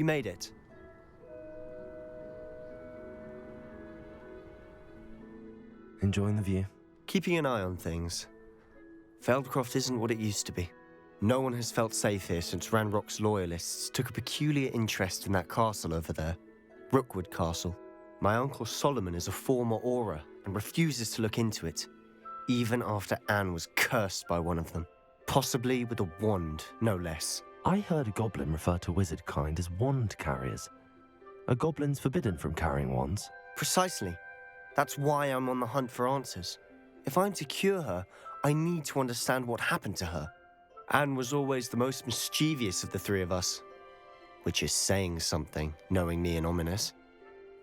You made it. Enjoying the view? Keeping an eye on things. Feldcroft isn't what it used to be. No one has felt safe here since Ranrock's loyalists took a peculiar interest in that castle over there. Rookwood Castle. My uncle Solomon is a former Auror and refuses to look into it, even after Anne was cursed by one of them. Possibly with a wand, no less. I heard a goblin refer to wizard kind as wand carriers. Are goblins forbidden from carrying wands? Precisely. That's why I'm on the hunt for answers. If I'm to cure her, I need to understand what happened to her. Anne was always the most mischievous of the three of us. Which is saying something, knowing me and Ominous.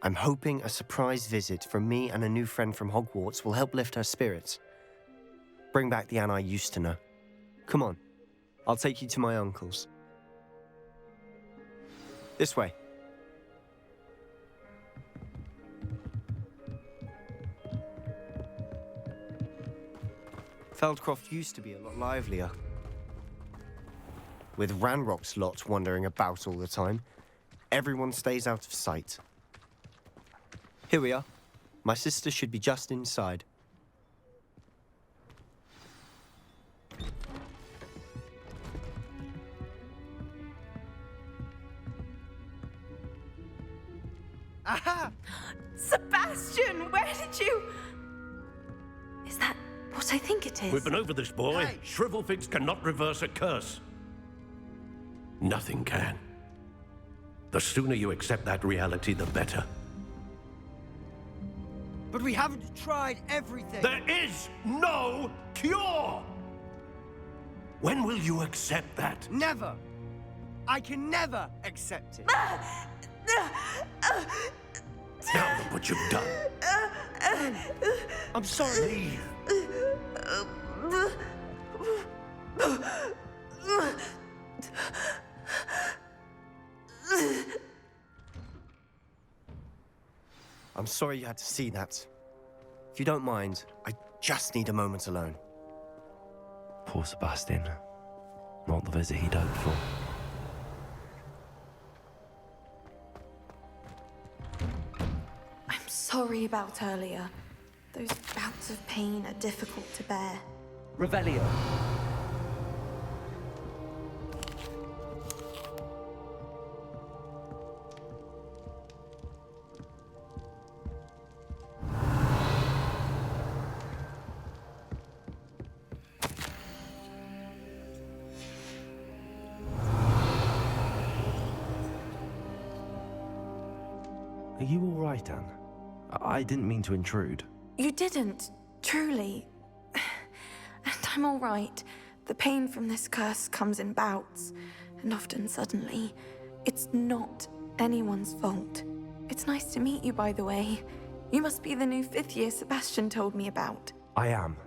I'm hoping a surprise visit from me and a new friend from Hogwarts will help lift her spirits. Bring back the Anne I used to know. Come on, I'll take you to my uncle's. This way. Feldcroft used to be a lot livelier. With Ranrock's lot wandering about all the time, everyone stays out of sight. Here we are. My sister should be just inside. Aha! Sebastian, where did you... Is that what I think it is? We've been over this, boy. Hey. Shrivelfigs cannot reverse a curse. Nothing can. The sooner you accept that reality, the better. But we haven't tried everything. There is no cure! When will you accept that? Never. I can never accept it. Now look what you've done. I'm sorry. Leave. I'm sorry you had to see that. If you don't mind, I just need a moment alone. Poor Sebastian. Not the visit he'd hoped for. I'm sorry about earlier. Those bouts of pain are difficult to bear. Revelio. Are you all right, Anne? I didn't mean to intrude. You didn't, truly. And I'm all right. The pain from this curse comes in bouts, and often suddenly. It's not anyone's fault. It's nice to meet you, by the way. You must be the new 5th year Sebastian told me about. I am.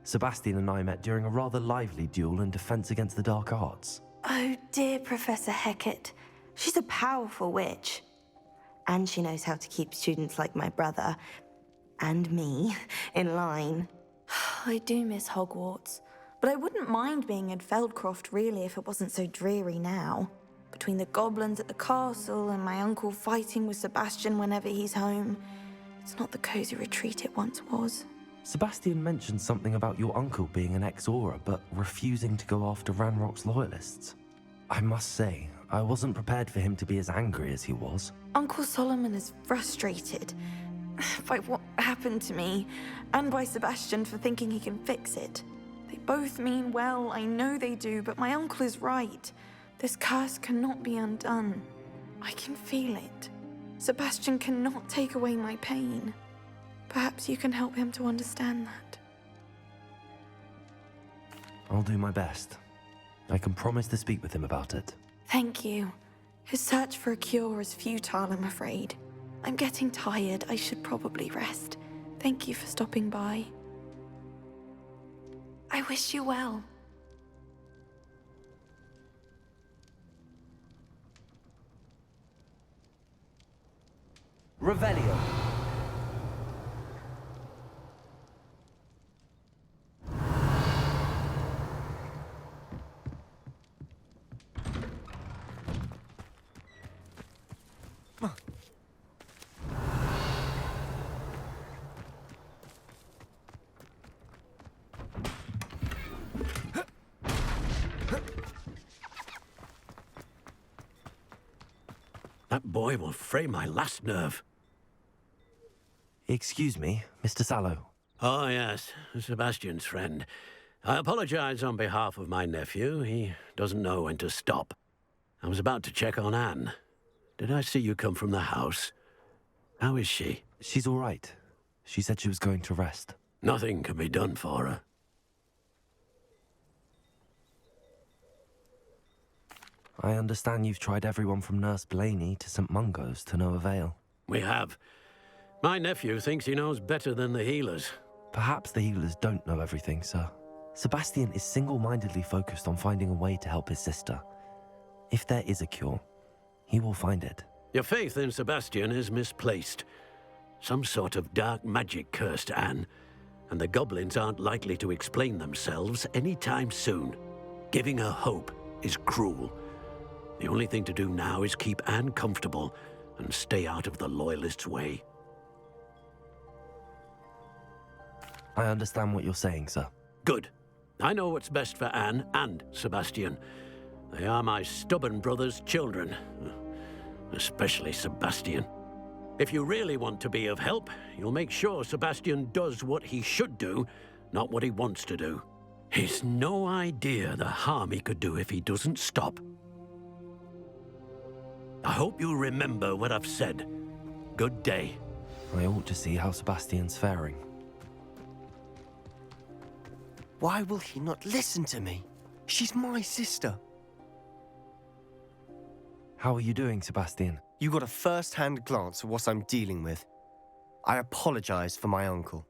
Sebastian and I met during a rather lively duel in Defense Against the Dark Arts. Oh, dear Professor Hecat. She's a powerful witch. And she knows how to keep students like my brother, and me, in line. I do miss Hogwarts, but I wouldn't mind being in Feldcroft, really, if it wasn't so dreary now. Between the goblins at the castle and my uncle fighting with Sebastian whenever he's home, it's not the cozy retreat it once was. Sebastian mentioned something about your uncle being an ex-Auror, but refusing to go after Ranrock's loyalists. I must say, I wasn't prepared for him to be as angry as he was. Uncle Solomon is frustrated by what happened to me, and by Sebastian for thinking he can fix it. They both mean well, I know they do, but my uncle is right. This curse cannot be undone. I can feel it. Sebastian cannot take away my pain. Perhaps you can help him to understand that. I'll do my best. I can promise to speak with him about it. Thank you. His search for a cure is futile, I'm afraid. I'm getting tired. I should probably rest. Thank you for stopping by. I wish you well. Revelio. That boy will fray my last nerve. Excuse me, Mr. Sallow. Oh, yes, Sebastian's friend. I apologize on behalf of my nephew. He doesn't know when to stop. I was about to check on Anne. Did I see you come from the house? How is she? She's all right. She said she was going to rest. Nothing can be done for her. I understand you've tried everyone from Nurse Blaney to St. Mungo's to no avail. We have. My nephew thinks he knows better than the healers. Perhaps the healers don't know everything, sir. Sebastian is single-mindedly focused on finding a way to help his sister. If there is a cure, he will find it. Your faith in Sebastian is misplaced. Some sort of dark magic cursed Anne, and the goblins aren't likely to explain themselves anytime soon. Giving her hope is cruel. The only thing to do now is keep Anne comfortable and stay out of the Loyalists' way. I understand what you're saying, sir. Good. I know what's best for Anne and Sebastian. They are my stubborn brother's children. Especially Sebastian. If you really want to be of help, you'll make sure Sebastian does what he should do, not what he wants to do. He's no idea the harm he could do if he doesn't stop. I hope you'll remember what I've said. Good day. I ought to see how Sebastian's faring. Why will he not listen to me? She's my sister. How are you doing, Sebastian? You got a first-hand glance at what I'm dealing with. I apologize for my uncle.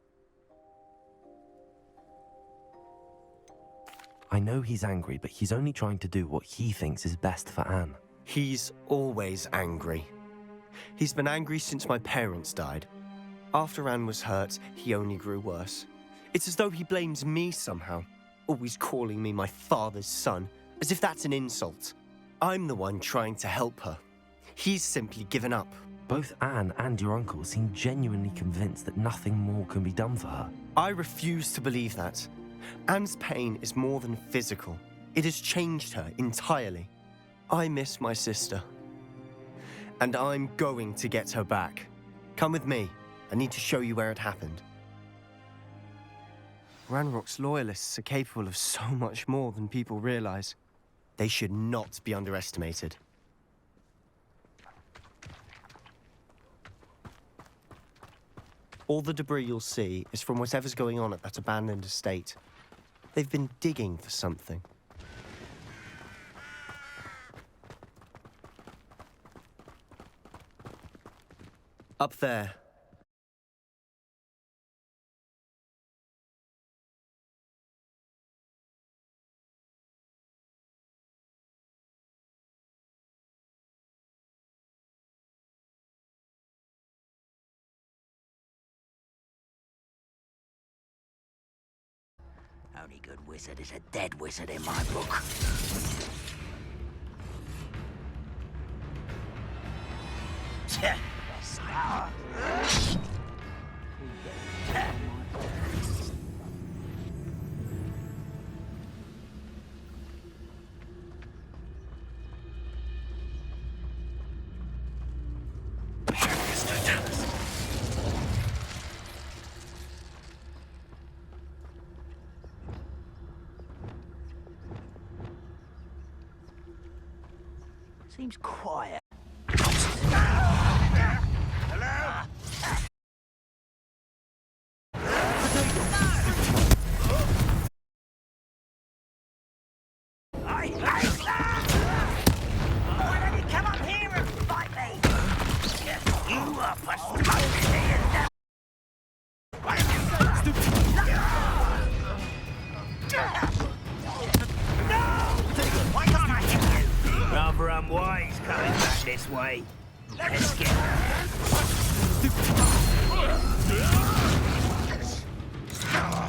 I know he's angry, but he's only trying to do what he thinks is best for Anne. He's always angry. He's been angry since my parents died. After Anne was hurt, he only grew worse. It's as though he blames me somehow, always calling me my father's son, as if that's an insult. I'm the one trying to help her. He's simply given up. Both Anne and your uncle seem genuinely convinced that nothing more can be done for her. I refuse to believe that. Anne's pain is more than physical. It has changed her entirely. I miss my sister. And I'm going to get her back. Come with me. I need to show you where it happened. Ranrock's loyalists are capable of so much more than people realize. They should not be underestimated. All the debris you'll see is from whatever's going on at that abandoned estate. They've been digging for something. Up there. Only good wizard is a dead wizard in my book. Seems quiet. Why don't you come up here and fight me? You up for smoking here? Why can't I hit you? Rather unwise coming back this way. Let's get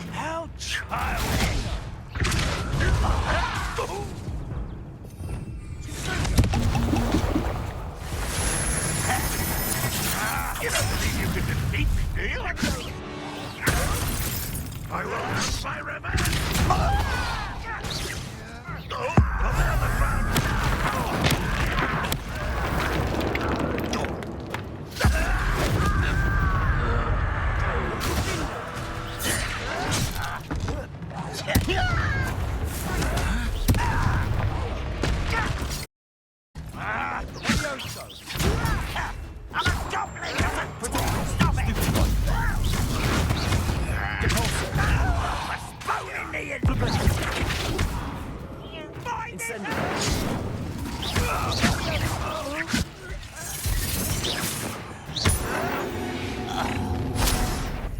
how childish!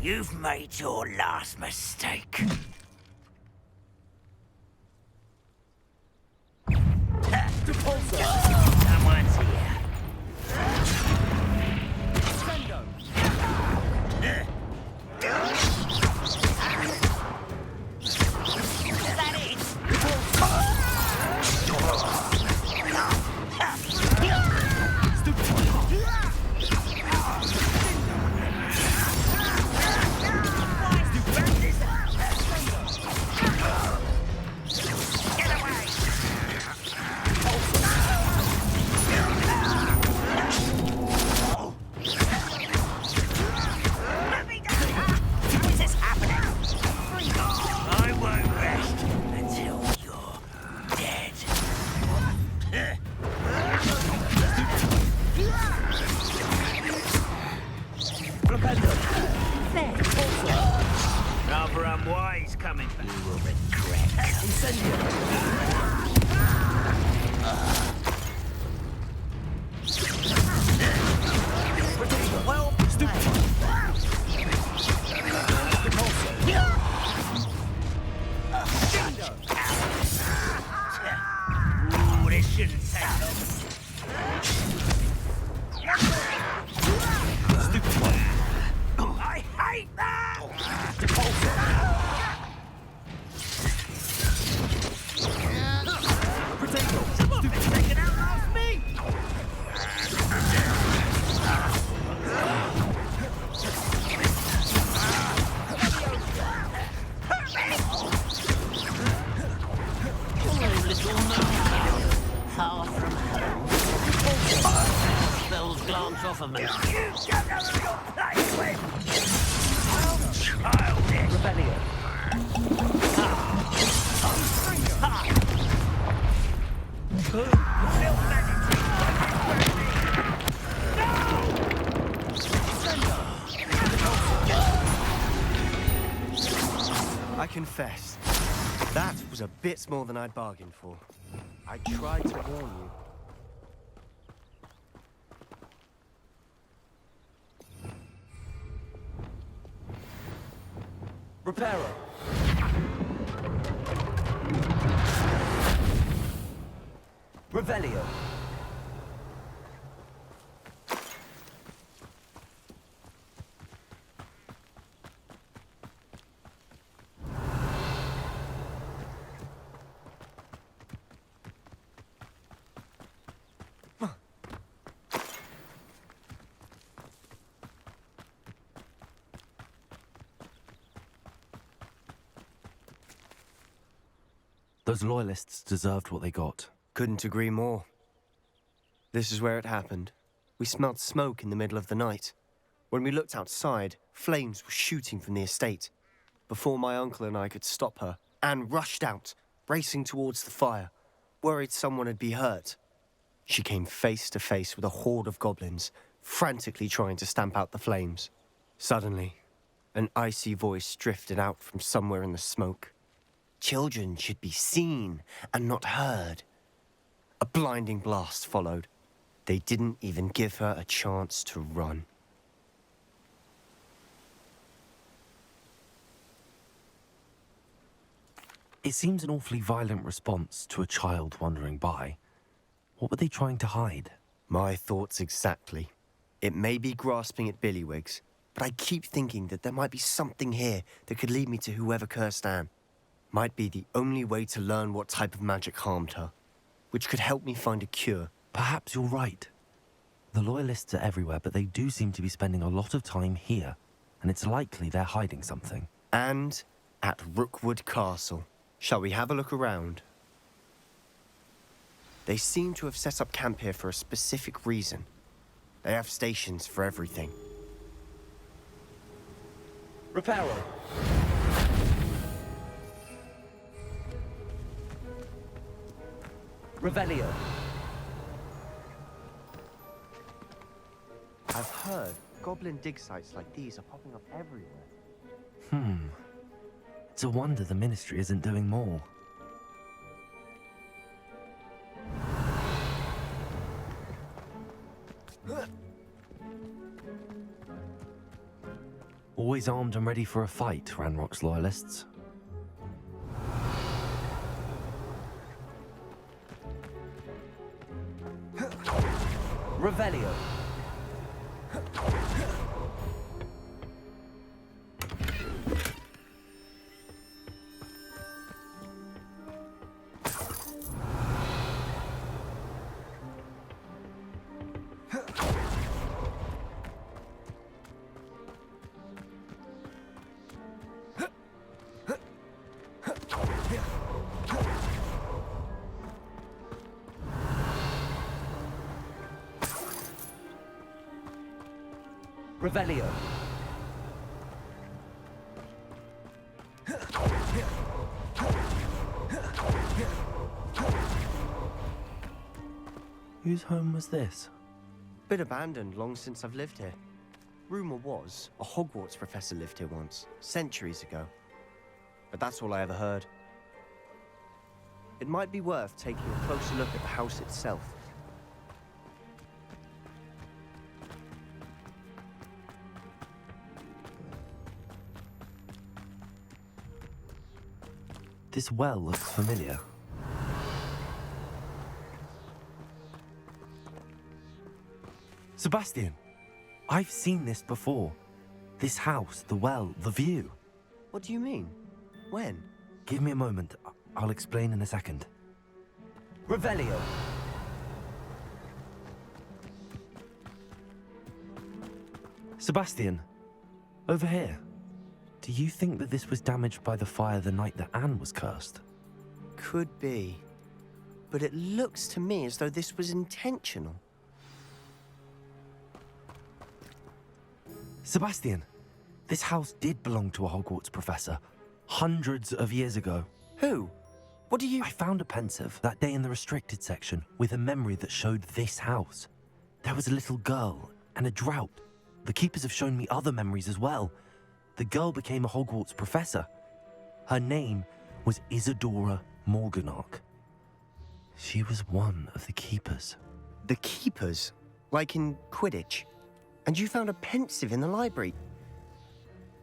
You've made your last mistake. Someone's here. Is that it? How is this happening? I won't rest until you're dead. Rather unwise coming back. You will regret. Well, Ooh, this shouldn't take long. I hate that! Someone been taken out last me! Far from home. Spells glance off of me. You don't know who you're playing with! Childish! Rebellion. I confess, that was a bit more than I'd bargained for. I tried to warn you. Reparo! Revelio! Those loyalists deserved what they got. Couldn't agree more. This is where it happened. We smelled smoke in the middle of the night. When we looked outside, flames were shooting from the estate. Before my uncle and I could stop her, Anne rushed out, racing towards the fire, worried someone had been hurt. She came face to face with a horde of goblins, frantically trying to stamp out the flames. Suddenly, an icy voice drifted out from somewhere in the smoke. Children should be seen and not heard. A blinding blast followed. They didn't even give her a chance to run. It seems an awfully violent response to a child wandering by. What were they trying to hide? My thoughts exactly. It may be grasping at Billywigs, but I keep thinking that there might be something here that could lead me to whoever cursed Anne. Might be the only way to learn what type of magic harmed her, which could help me find a cure. Perhaps you're right. The Loyalists are everywhere, but they do seem to be spending a lot of time here, and it's likely they're hiding something. And at Rookwood Castle. Shall we have a look around? They seem to have set up camp here for a specific reason. They have stations for everything. Reparo! Revelio! I've heard goblin dig sites like these are popping up everywhere. It's a wonder the Ministry isn't doing more. Always armed and ready for a fight, Ranrock's loyalists. Revelio. Revelio. Whose home was this? Been abandoned long since I've lived here. Rumor was a Hogwarts professor lived here once, centuries ago. But that's all I ever heard. It might be worth taking a closer look at the house itself. This well looks familiar. Sebastian! I've seen this before. This house, the well, the view. What do you mean? When? Give me a moment. I'll explain in a second. Revelio! Sebastian, over here. Do you think that this was damaged by the fire the night that Anne was cursed? Could be. But it looks to me as though this was intentional. Sebastian, this house did belong to a Hogwarts professor, hundreds of years ago. Who? What do you... I found a pensive that day in the restricted section with a memory that showed this house. There was a little girl and a drought. The keepers have shown me other memories as well. The girl became a Hogwarts professor. Her name was Isadora Morganach. She was one of the keepers. The keepers? Like in Quidditch? And you found a pensive in the library?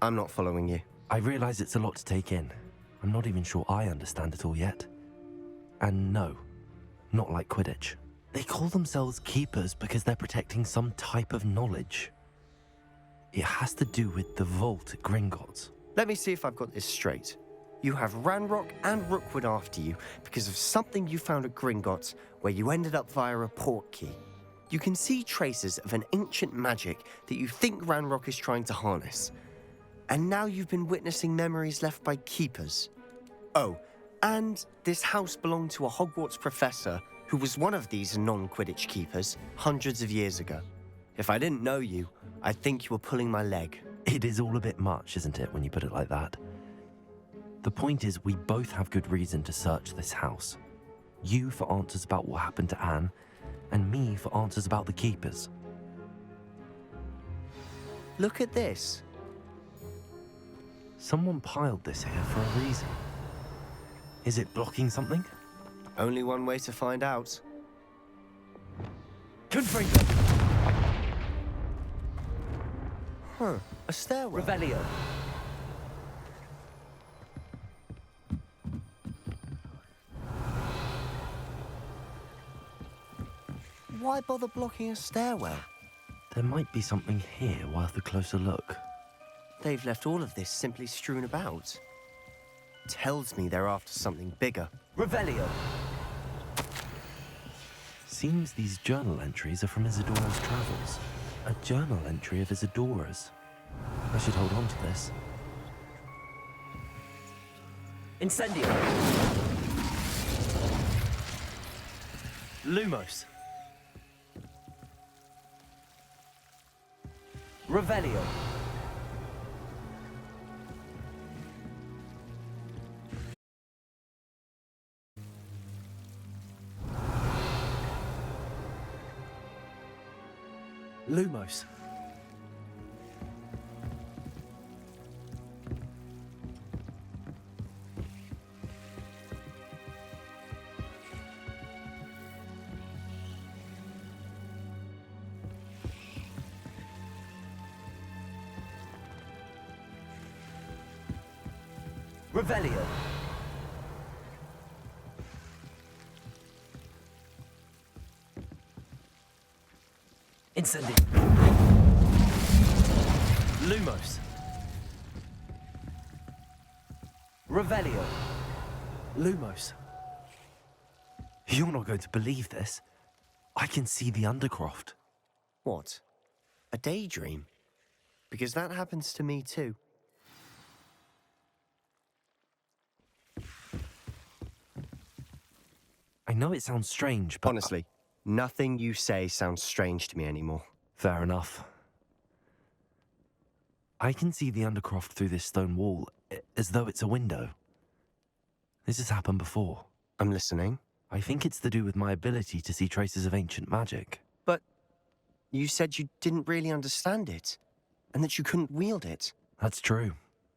I'm not following you. I realize it's a lot to take in. I'm not even sure I understand it all yet. And no, not like Quidditch. They call themselves keepers because they're protecting some type of knowledge. It has to do with the vault at Gringotts. Let me see if I've got this straight. You have Ranrock and Rookwood after you because of something you found at Gringotts where you ended up via a port key. You can see traces of an ancient magic that you think Ranrock is trying to harness. And now you've been witnessing memories left by keepers. Oh, and this house belonged to a Hogwarts professor who was one of these non-Quidditch keepers hundreds of years ago. If I didn't know you, I'd think you were pulling my leg. It is all a bit much, isn't it, when you put it like that? The point is, we both have good reason to search this house. You for answers about what happened to Anne, and me for answers about the keepers. Look at this. Someone piled this here for a reason. Is it blocking something? Only one way to find out. Confringo! Huh, a stairwell. Revelio. Why bother blocking a stairwell? There might be something here worth a closer look. They've left all of this simply strewn about. Tells me they're after something bigger. Revelio. Seems these journal entries are from Isadora's travels. A journal entry of Isadora's. I should hold on to this. Incendio. Lumos. Revelio. Lumos. Revelio. Incendi. Lumos. Revelio. Lumos. You're not going to believe this. I can see the Undercroft. What? A daydream? Because that happens to me too. I know it sounds strange, but... Honestly, nothing you say sounds strange to me anymore. Fair enough. I can see the Undercroft through this stone wall, as though it's a window. This has happened before. I'm listening. I think it's to do with my ability to see traces of ancient magic. But you said you didn't really understand it, and that you couldn't wield it. That's true,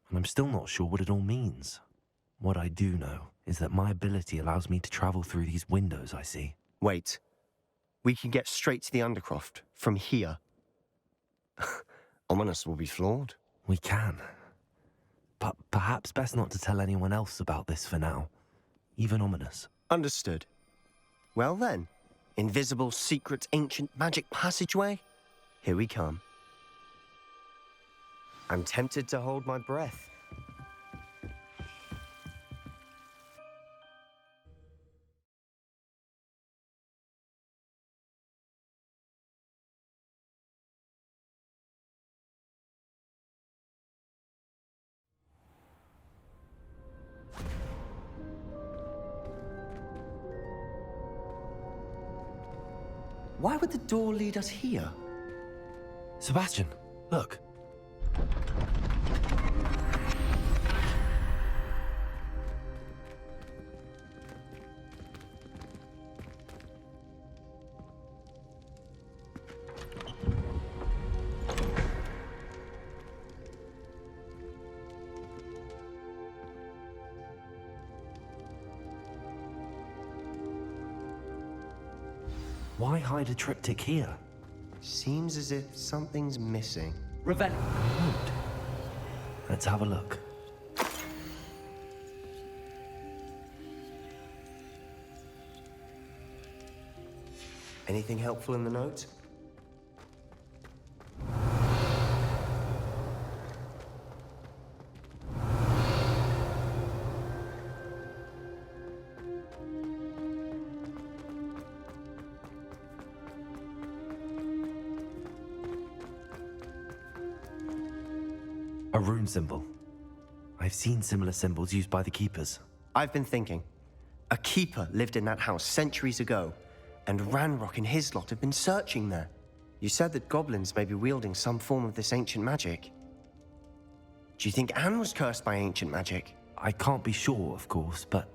and I'm still not sure what it all means. What I do know is that my ability allows me to travel through these windows I see. Wait. We can get straight to the Undercroft from here. Ominous will be floored. We can. But perhaps best not to tell anyone else about this for now. Even Ominous. Understood. Well then, invisible, secret, ancient magic passageway? Here we come. I'm tempted to hold my breath. Why would the door lead us here? Sebastian, look. Why hide a triptych here? Seems as if something's missing. Revelio. Let's have a look. Anything helpful in the note? A rune symbol. I've seen similar symbols used by the keepers. I've been thinking. A keeper lived in that house centuries ago, and Ranrock and his lot have been searching there. You said that goblins may be wielding some form of this ancient magic. Do you think Anne was cursed by ancient magic? I can't be sure, of course, but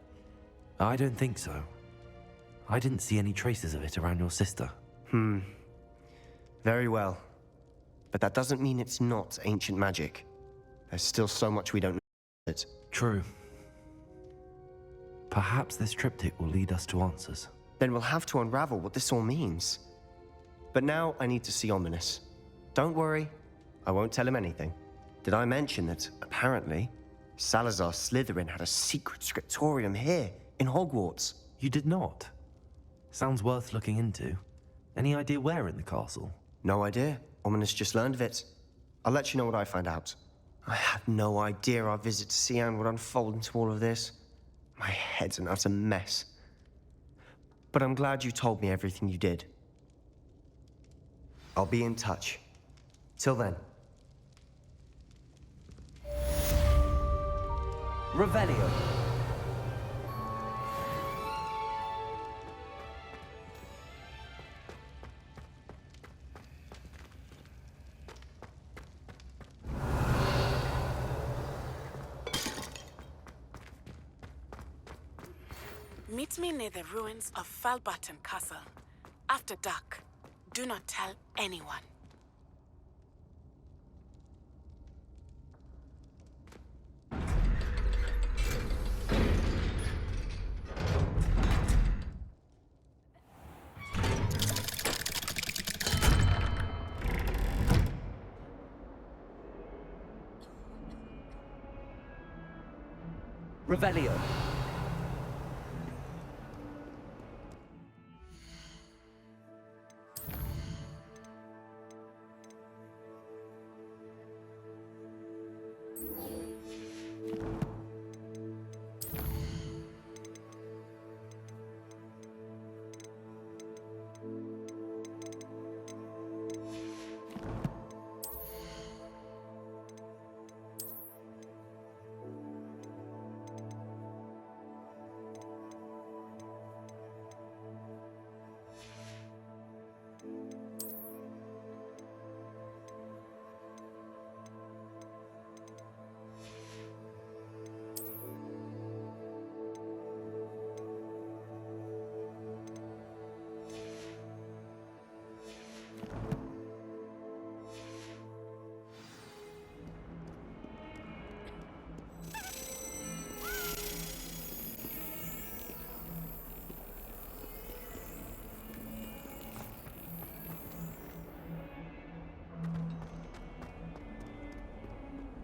I don't think so. I didn't see any traces of it around your sister. Very well. But that doesn't mean it's not ancient magic. There's still so much we don't know about it. True. Perhaps this triptych will lead us to answers. Then we'll have to unravel what this all means. But now I need to see Ominous. Don't worry, I won't tell him anything. Did I mention that, apparently, Salazar Slytherin had a secret scriptorium here, in Hogwarts? You did not? Sounds worth looking into. Any idea where in the castle? No idea. Ominous just learned of it. I'll let you know what I find out. I had no idea our visit to Cian would unfold into all of this. My head's an utter mess. But I'm glad you told me everything you did. I'll be in touch. Till then. Revelio. Meet me near the ruins of Falbaton Castle. After dark. Do not tell anyone. Revelio.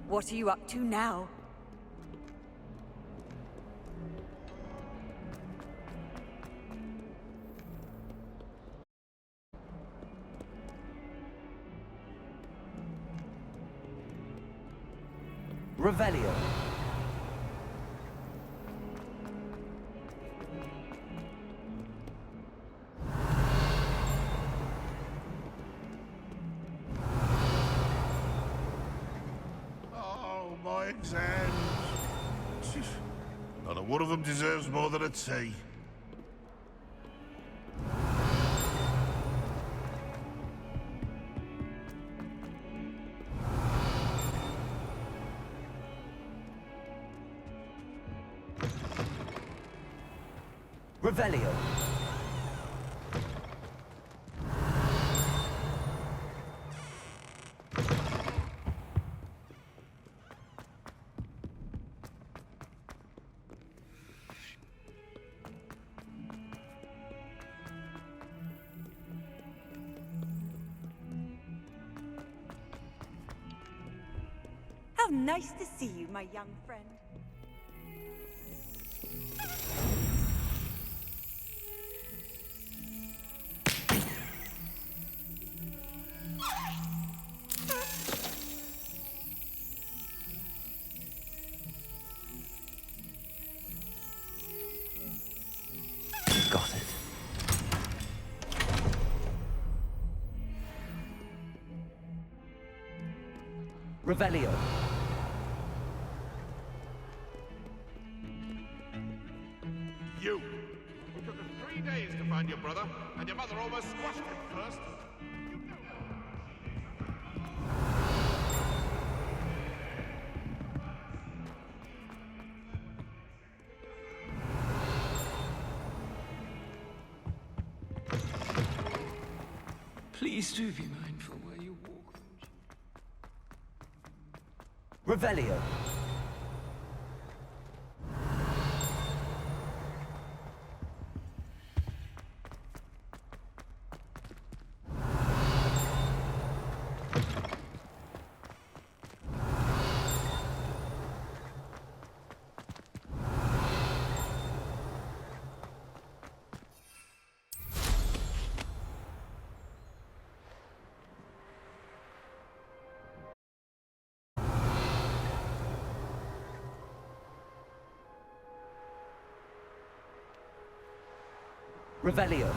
What are you up to now? Revelio. Oh, my exams. Not a one of them deserves more than a tea. Revelio. How nice to see you, my young friend. Got it. Revelio. You! It took us 3 days to find your brother, and your mother almost squashed him first. You know. Please do be mindful where you walk. Revelio. Revelio.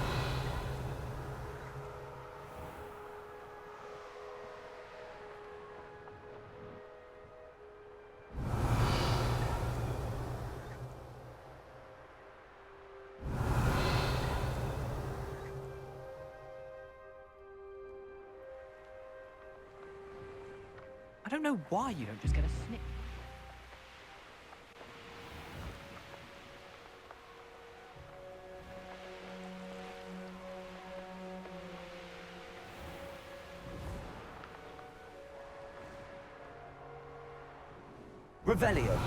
I don't know why you don't just get a snip. Revelio.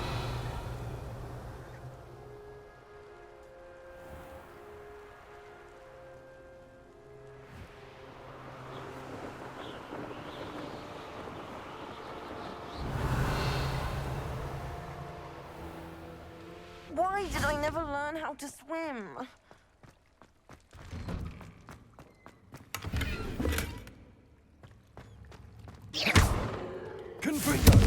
did I never learn how to swim? Confringo!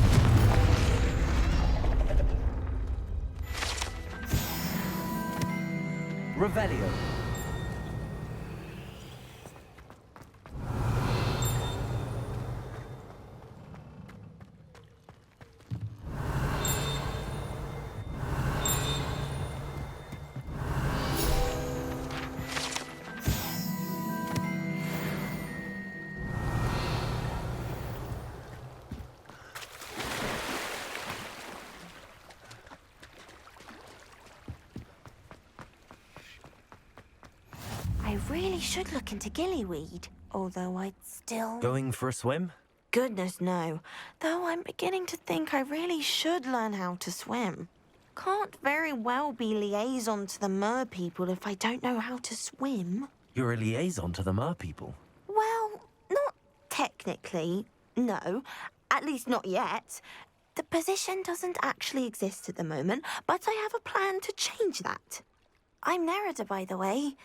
Revelio. I really should look into gillyweed, although I'd still... Going for a swim? Goodness, no. Though I'm beginning to think I really should learn how to swim. Can't very well be liaison to the mer people if I don't know how to swim. You're a liaison to the mer people. Well, not technically, no. At least not yet. The position doesn't actually exist at the moment, but I have a plan to change that. I'm Nerida, by the way.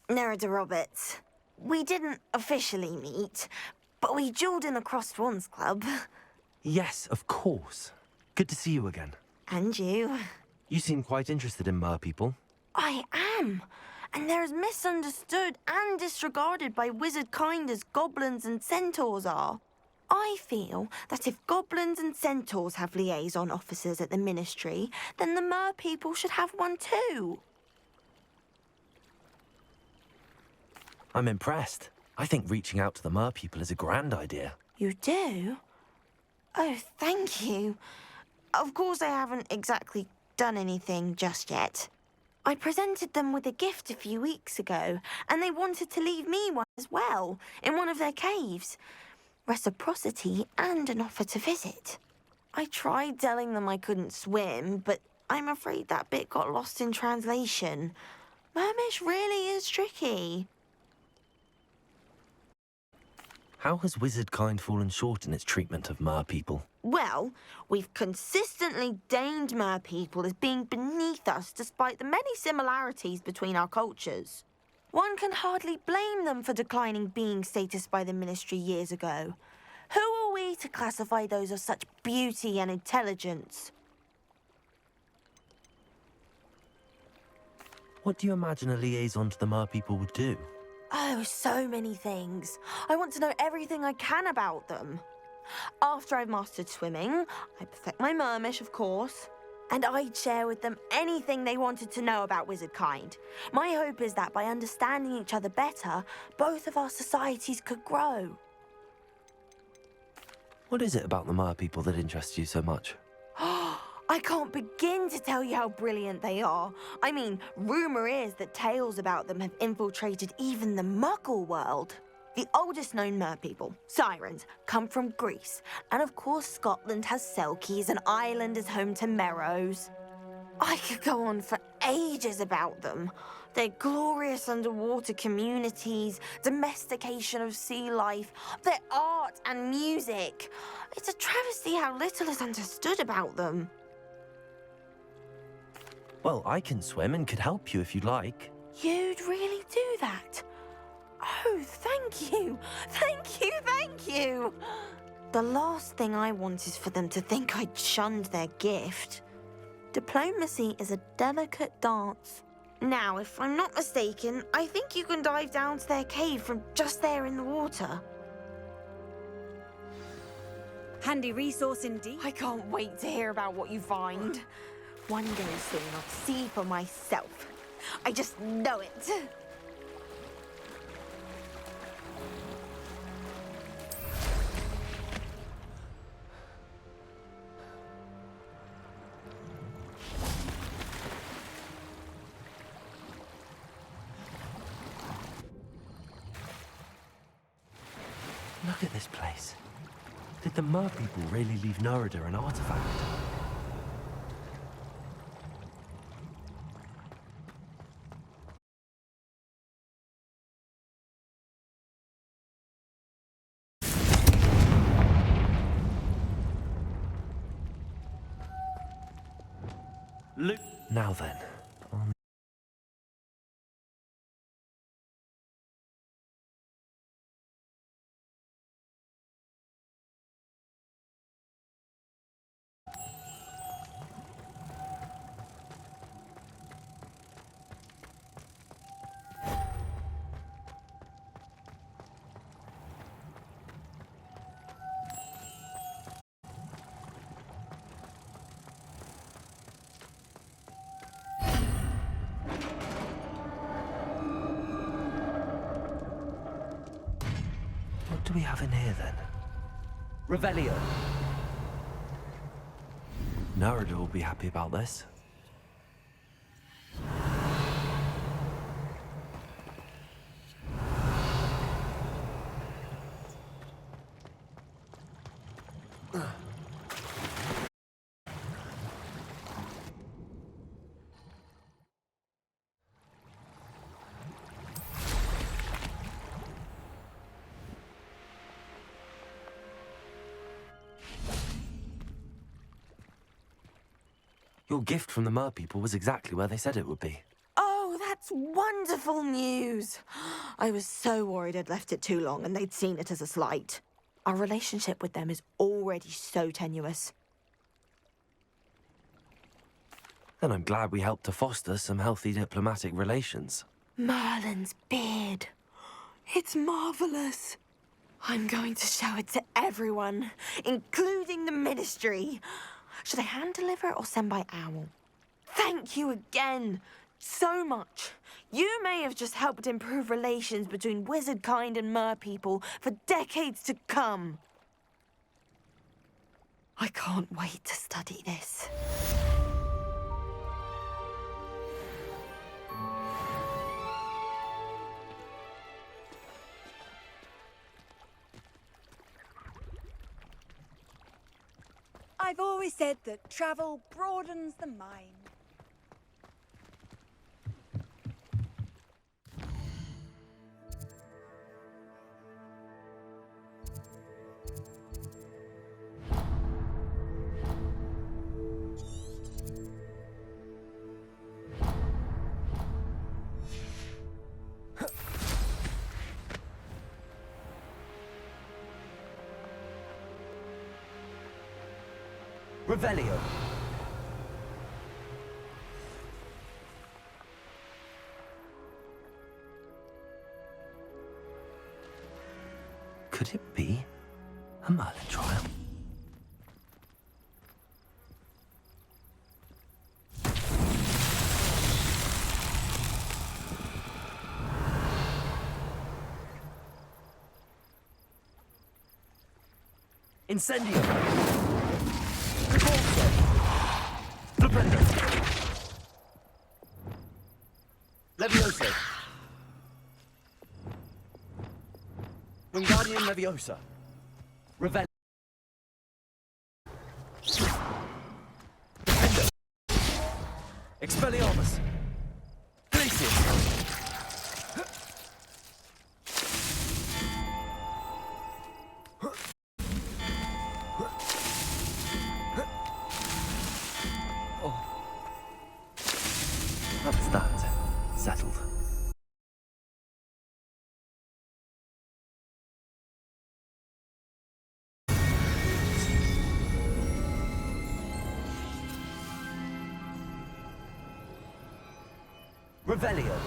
Nerida Roberts. We didn't officially meet, but we duelled in the Crossed Swans Club. Yes, of course. Good to see you again. And you. You seem quite interested in mer people. I am. And they're as misunderstood and disregarded by wizard kind as goblins and centaurs are. I feel that if goblins and centaurs have liaison officers at the Ministry, then the mer people should have one too. I'm impressed. I think reaching out to the mer people is a grand idea. You do? Oh, thank you. Of course I haven't exactly done anything just yet. I presented them with a gift a few weeks ago, and they wanted to leave me one as well, in one of their caves. Reciprocity and an offer to visit. I tried telling them I couldn't swim, but I'm afraid that bit got lost in translation. Mermish really is tricky. How has wizard kind fallen short in its treatment of mer people? Well, we've consistently deemed mer people as being beneath us despite the many similarities between our cultures. One can hardly blame them for declining being status by the Ministry years ago. Who are we to classify those of such beauty and intelligence? What do you imagine a liaison to the mer people would do? Oh, so many things. I want to know everything I can about them. After I've mastered swimming, I perfect my mermish, of course, and I'd share with them anything they wanted to know about wizard kind. My hope is that by understanding each other better, both of our societies could grow. What is it about the mer people that interests you so much? I can't begin to tell you how brilliant they are. I mean, rumour is that tales about them have infiltrated even the Muggle world. The oldest known mer people, sirens, come from Greece. And of course Scotland has Selkies and Ireland is home to Merrows. I could go on for ages about them. Their glorious underwater communities, domestication of sea life, their art and music. It's a travesty how little is understood about them. Well, I can swim and could help you if you'd like. You'd really do that? Oh, thank you. Thank you, thank you. The last thing I want is for them to think I'd shunned their gift. Diplomacy is a delicate dance. Now, if I'm not mistaken, I think you can dive down to their cave from just there in the water. Handy resource indeed. I can't wait to hear about what you find. One day soon I'll see for myself. I just know it. Look at this place. Did the mer people really leave Nerida an artifact? Now then, we have in here then? Revelio. Narada will be happy about this. Your gift from the Mer people was exactly where they said it would be. Oh, that's wonderful news. I was so worried I'd left it too long and they'd seen it as a slight. Our relationship with them is already so tenuous. Then I'm glad we helped to foster some healthy diplomatic relations. Merlin's beard. It's marvelous. I'm going to show it to everyone, including the Ministry. Should I hand deliver it or send by owl? Thank you again. So much. You may have just helped improve relations between wizard kind and mer people for decades to come. I can't wait to study this. I've always said that travel broadens the mind. Revelio. Could it be a Merlin trial? Incendio! Repulsor! Flipendo! Levioso! Wingardium Leviosa! Revel... Defendo! Expelliarmus! Glacius! That's that. Settled. Revelio.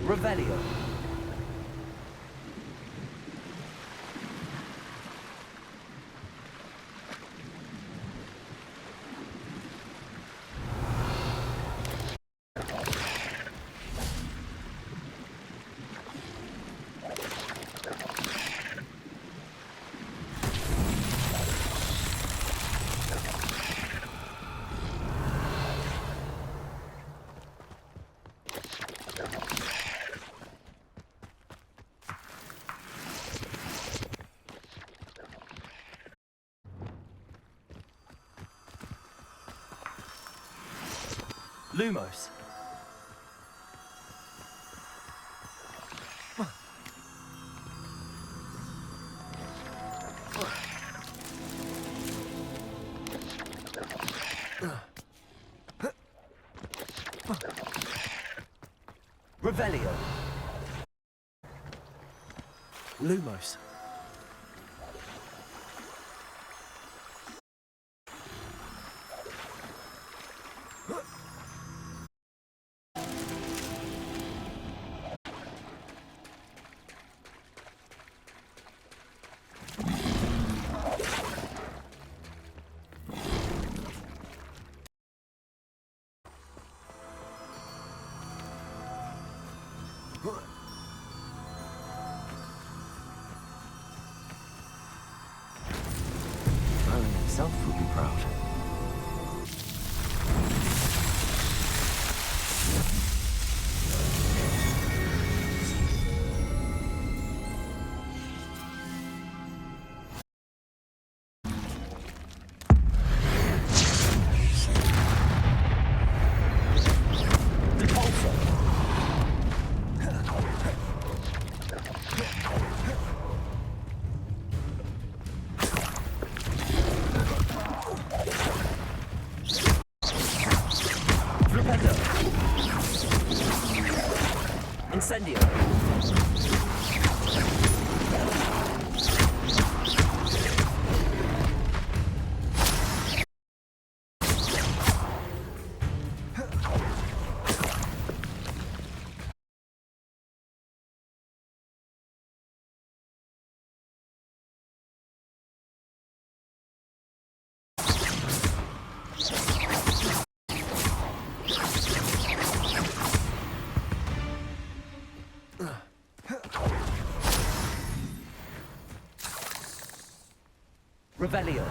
Revelio. Lumos. Revelio. Lumos. Merlin himself would be proud. Incendio. Revelio.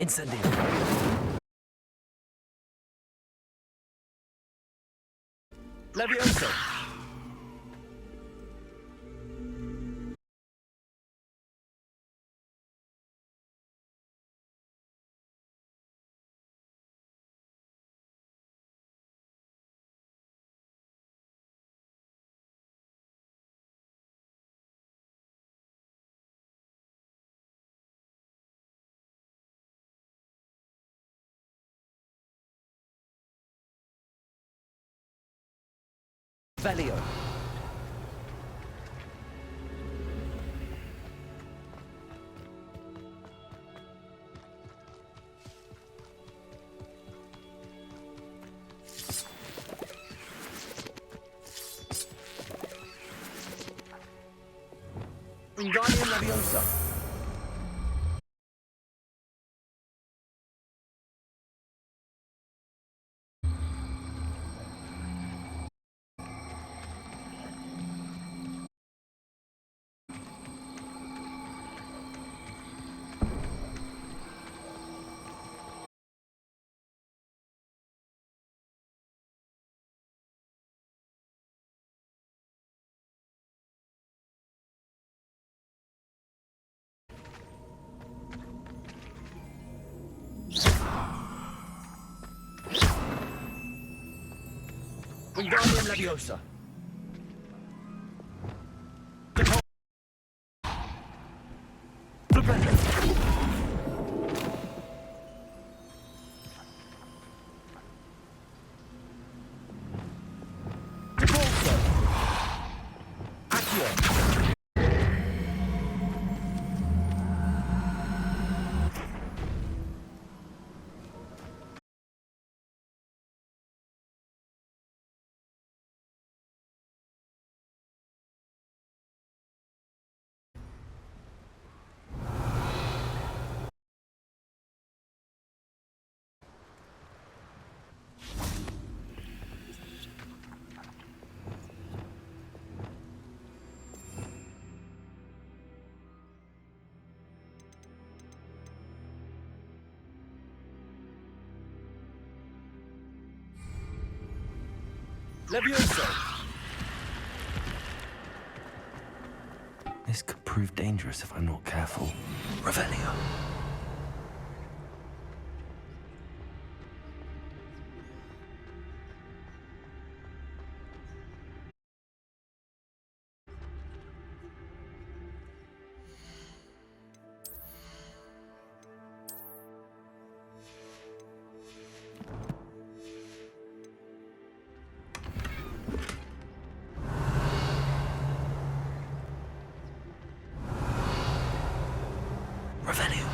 Incendio. Levioso. Velio. Wingardium Leviosa. Wingardium Leviosa. Levioso! This could prove dangerous if I'm not careful. Revelio. Revelio.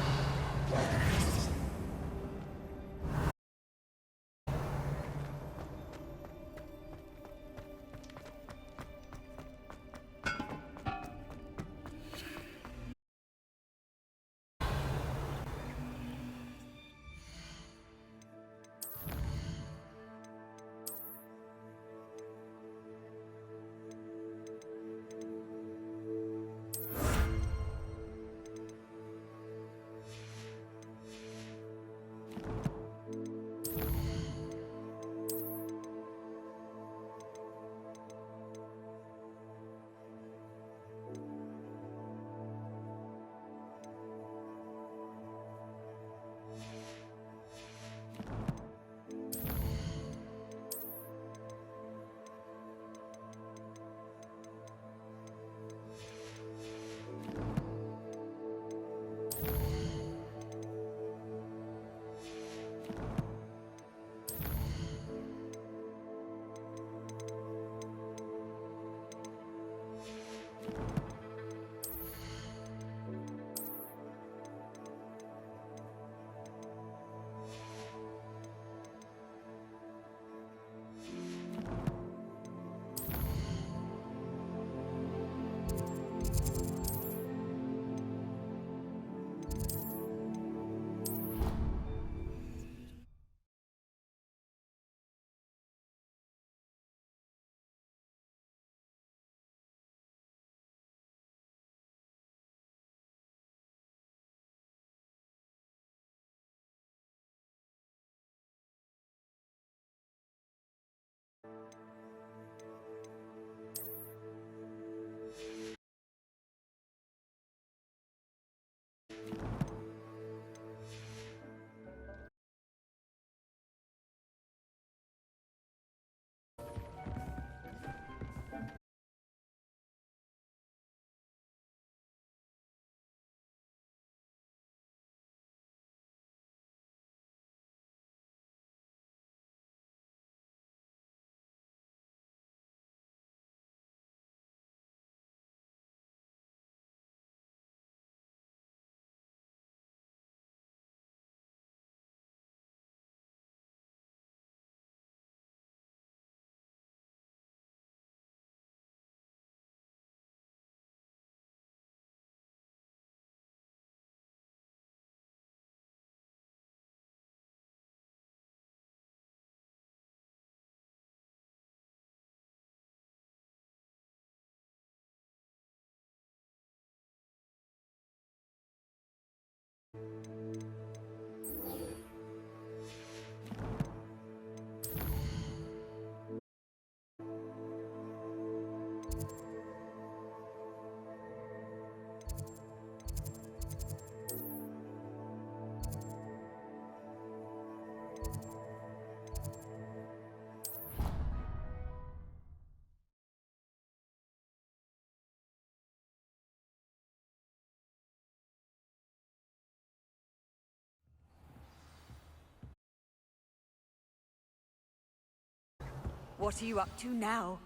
What are you up to now?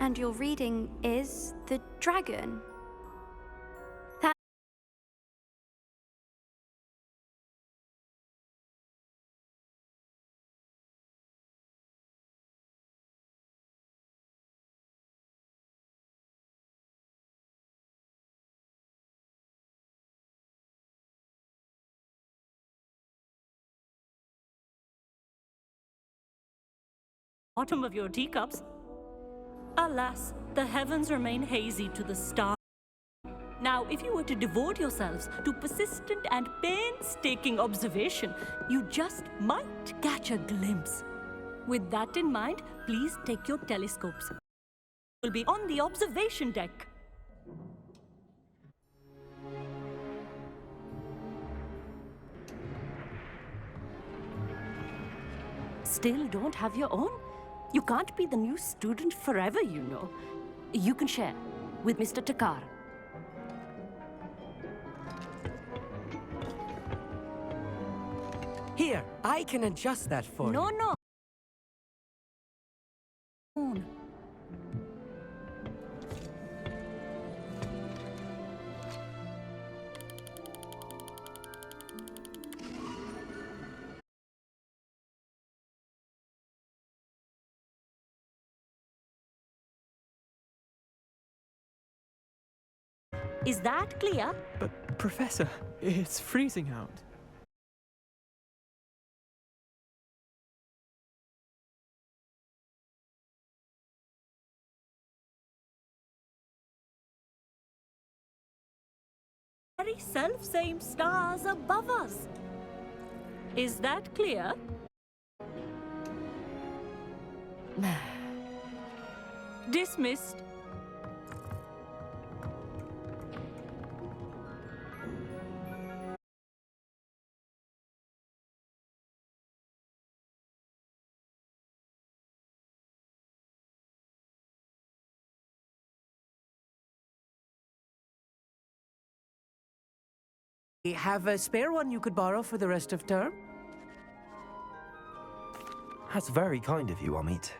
And your reading is the dragon. That bottom of your teacups. Alas, the heavens remain hazy to the stars. Now, if you were to devote yourselves to persistent and painstaking observation, you just might catch a glimpse. With that in mind, please take your telescopes. Will be on the observation deck. Still don't have your own? You can't be the new student forever, you know. You can share with Mr. Takar. Here, I can adjust that for you. No. Is that clear? But, Professor, it's freezing out. Very self-same stars above us. Is that clear? Dismissed. Have a spare one you could borrow for the rest of term? That's very kind of you, Amit.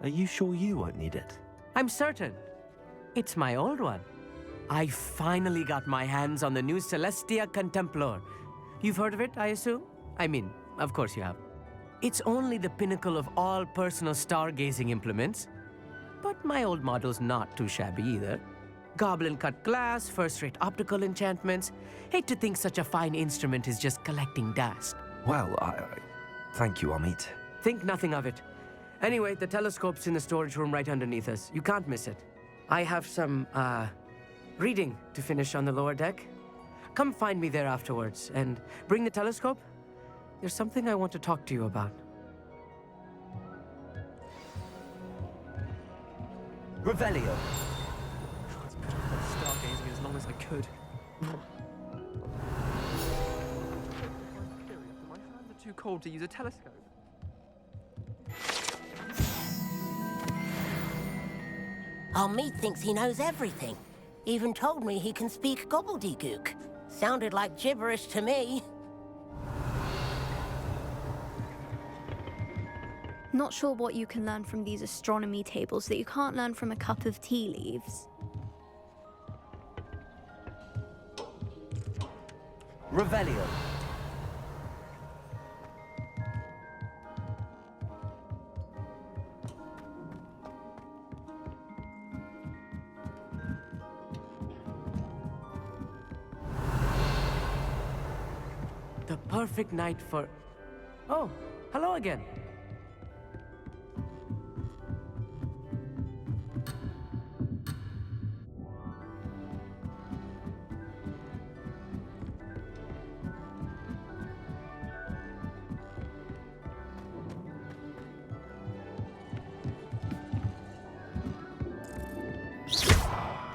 Are you sure you won't need it? I'm certain. It's my old one. I finally got my hands on the new Celestia Contemplar. You've heard of it, I assume? I mean, of course you have. It's only the pinnacle of all personal stargazing implements. But my old model's not too shabby either. Goblin-cut glass, first-rate optical enchantments. Hate to think such a fine instrument is just collecting dust. Well, thank you, Amit. Think nothing of it. Anyway, the telescope's in the storage room right underneath us. You can't miss it. I have some, reading to finish on the lower deck. Come find me there afterwards, and bring the telescope. There's something I want to talk to you about. Revelio. Stargazing as long as I could. My hands are too cold to use a telescope. Amit thinks he knows everything. Even told me he can speak gobbledygook. Sounded like gibberish to me. Not sure what you can learn from these astronomy tables that you can't learn from a cup of tea leaves. Revelio. The perfect night for... Oh, hello again.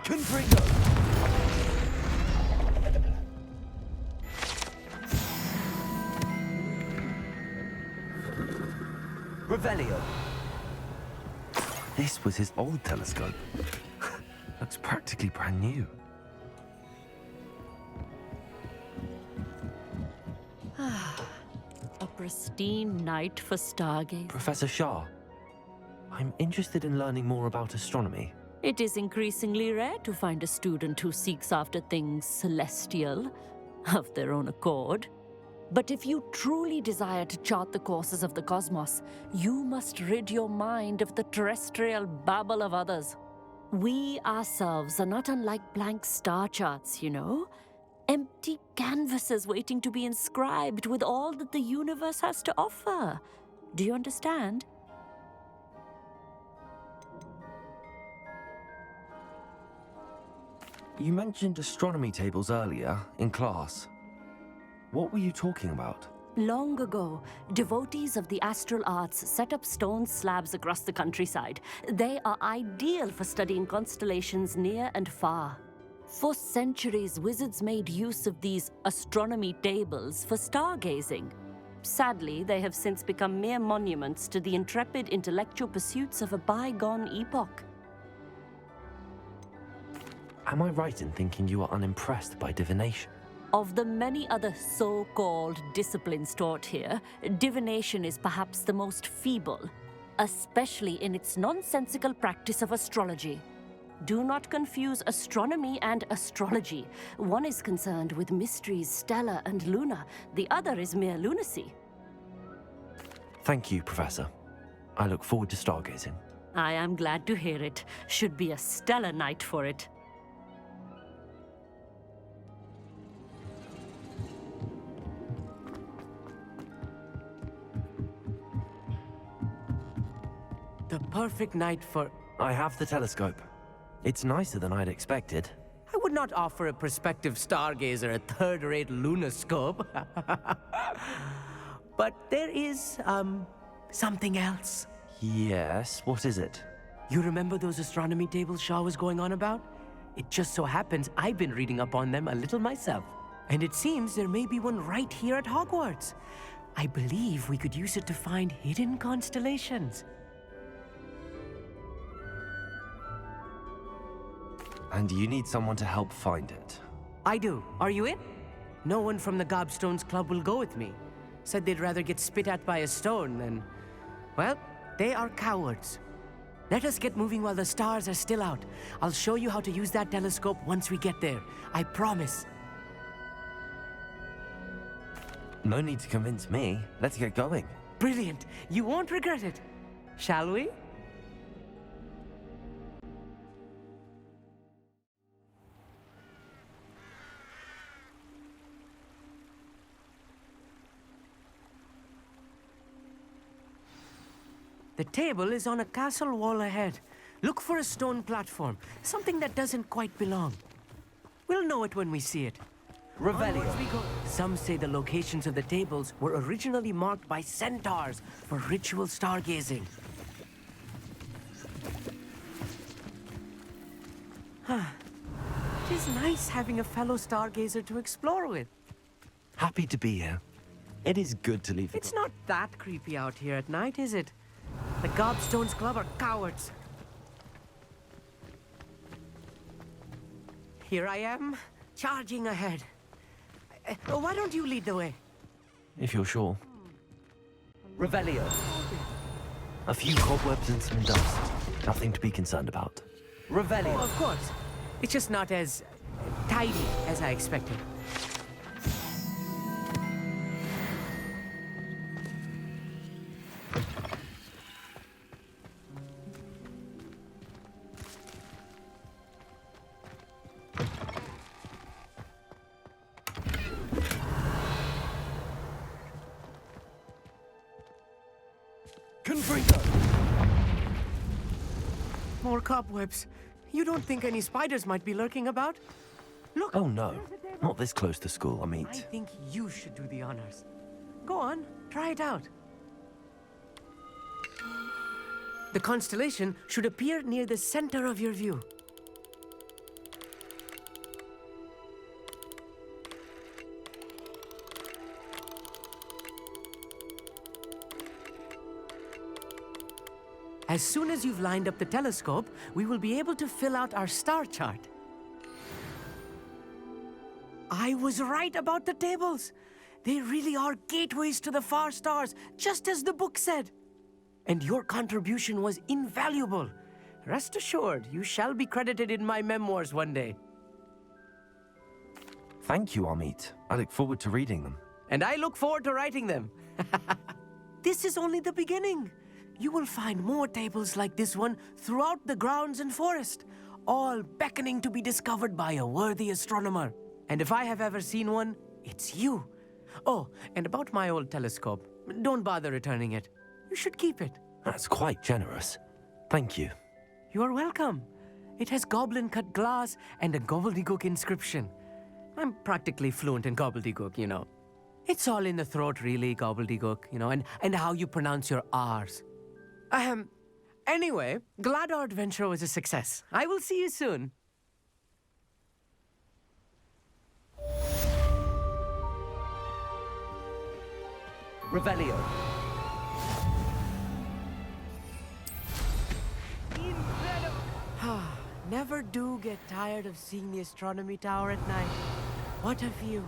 Confringo. Revelio. This was his old telescope. Looks practically brand new. A pristine night for stargazing. Professor Shah, I'm interested in learning more about astronomy. It is increasingly rare to find a student who seeks after things celestial of their own accord. But if you truly desire to chart the courses of the cosmos, you must rid your mind of the terrestrial babble of others. We ourselves are not unlike blank star charts, you know. Empty canvases waiting to be inscribed with all that the universe has to offer. Do you understand? You mentioned astronomy tables earlier in class. What were you talking about? Long ago, devotees of the astral arts set up stone slabs across the countryside. They are ideal for studying constellations near and far. For centuries, wizards made use of these astronomy tables for stargazing. Sadly, they have since become mere monuments to the intrepid intellectual pursuits of a bygone epoch. Am I right in thinking you are unimpressed by divination? Of the many other so-called disciplines taught here, divination is perhaps the most feeble, especially in its nonsensical practice of astrology. Do not confuse astronomy and astrology. One is concerned with mysteries stellar and lunar, the other is mere lunacy. Thank you, Professor. I look forward to stargazing. I am glad to hear it. Should be a stellar night for it. The perfect night for... I have the telescope. It's nicer than I'd expected. I would not offer a prospective stargazer a third-rate lunoscope. But there is, something else. Yes, what is it? You remember those astronomy tables Shaw was going on about? It just so happens I've been reading up on them a little myself. And it seems there may be one right here at Hogwarts. I believe we could use it to find hidden constellations. And you need someone to help find it. I do. Are you in? No one from the Gobstones Club will go with me. Said they'd rather get spit at by a stone than... Well, they are cowards. Let us get moving while the stars are still out. I'll show you how to use that telescope once we get there. I promise. No need to convince me. Let's get going. Brilliant. You won't regret it. Shall we? The table is on a castle wall ahead. Look for a stone platform, something that doesn't quite belong. We'll know it when we see it. Revelio. Onwards we go. Some say the locations of the tables were originally marked by centaurs for ritual stargazing. It is nice having a fellow stargazer to explore with. Happy to be here. It is good to leave. It's not that creepy out here at night, is it? The Gobstones Club are cowards. Here I am, charging ahead. Why don't you lead the way? If you're sure. Revelio. A few cobwebs and some dust. Nothing to be concerned about. Revelio. Oh, of course. It's just not as tidy as I expected. More cobwebs. You don't think any spiders might be lurking about? Look. Oh no, not this close to school, I mean. I think you should do the honors. Go on, try it out. The constellation should appear near the center of your view. As soon as you've lined up the telescope, we will be able to fill out our star chart. I was right about the tables. They really are gateways to the far stars, just as the book said. And your contribution was invaluable. Rest assured, you shall be credited in my memoirs one day. Thank you, Amit. I look forward to reading them. And I look forward to writing them. This is only the beginning. You will find more tables like this one throughout the grounds and forest, all beckoning to be discovered by a worthy astronomer. And if I have ever seen one, it's you. Oh, and about my old telescope, don't bother returning it. You should keep it. That's quite generous. Thank you. You are welcome. It has goblin-cut glass and a gobbledygook inscription. I'm practically fluent in gobbledygook, you know. It's all in the throat, really, gobbledygook, you know, and how you pronounce your R's. Anyway, glad our adventure was a success. I will see you soon. Revelio. Never do get tired of seeing the astronomy tower at night. What a view.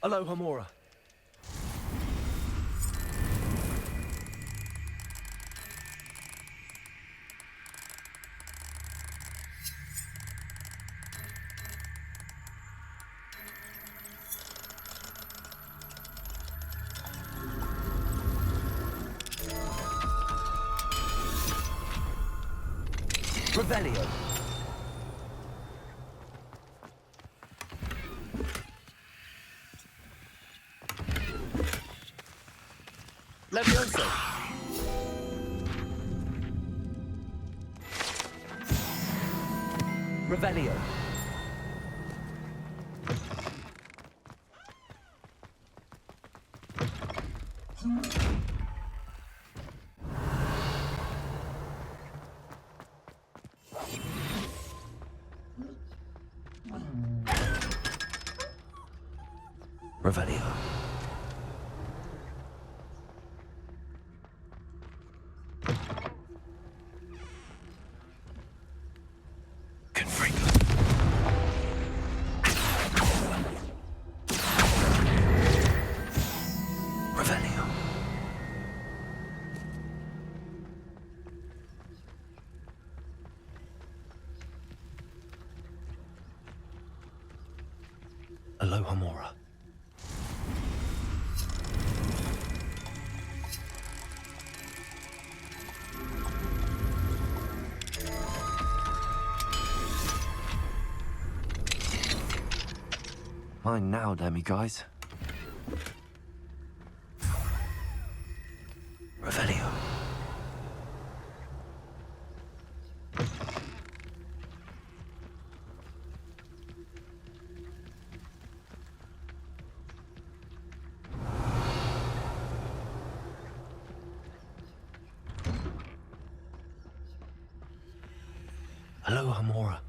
Aloha, Mora. Revelio. Levioso. Revelio. Revelio. Aloha, Mora. Fine now, demi-guys. Revelio. Aloha, Mora.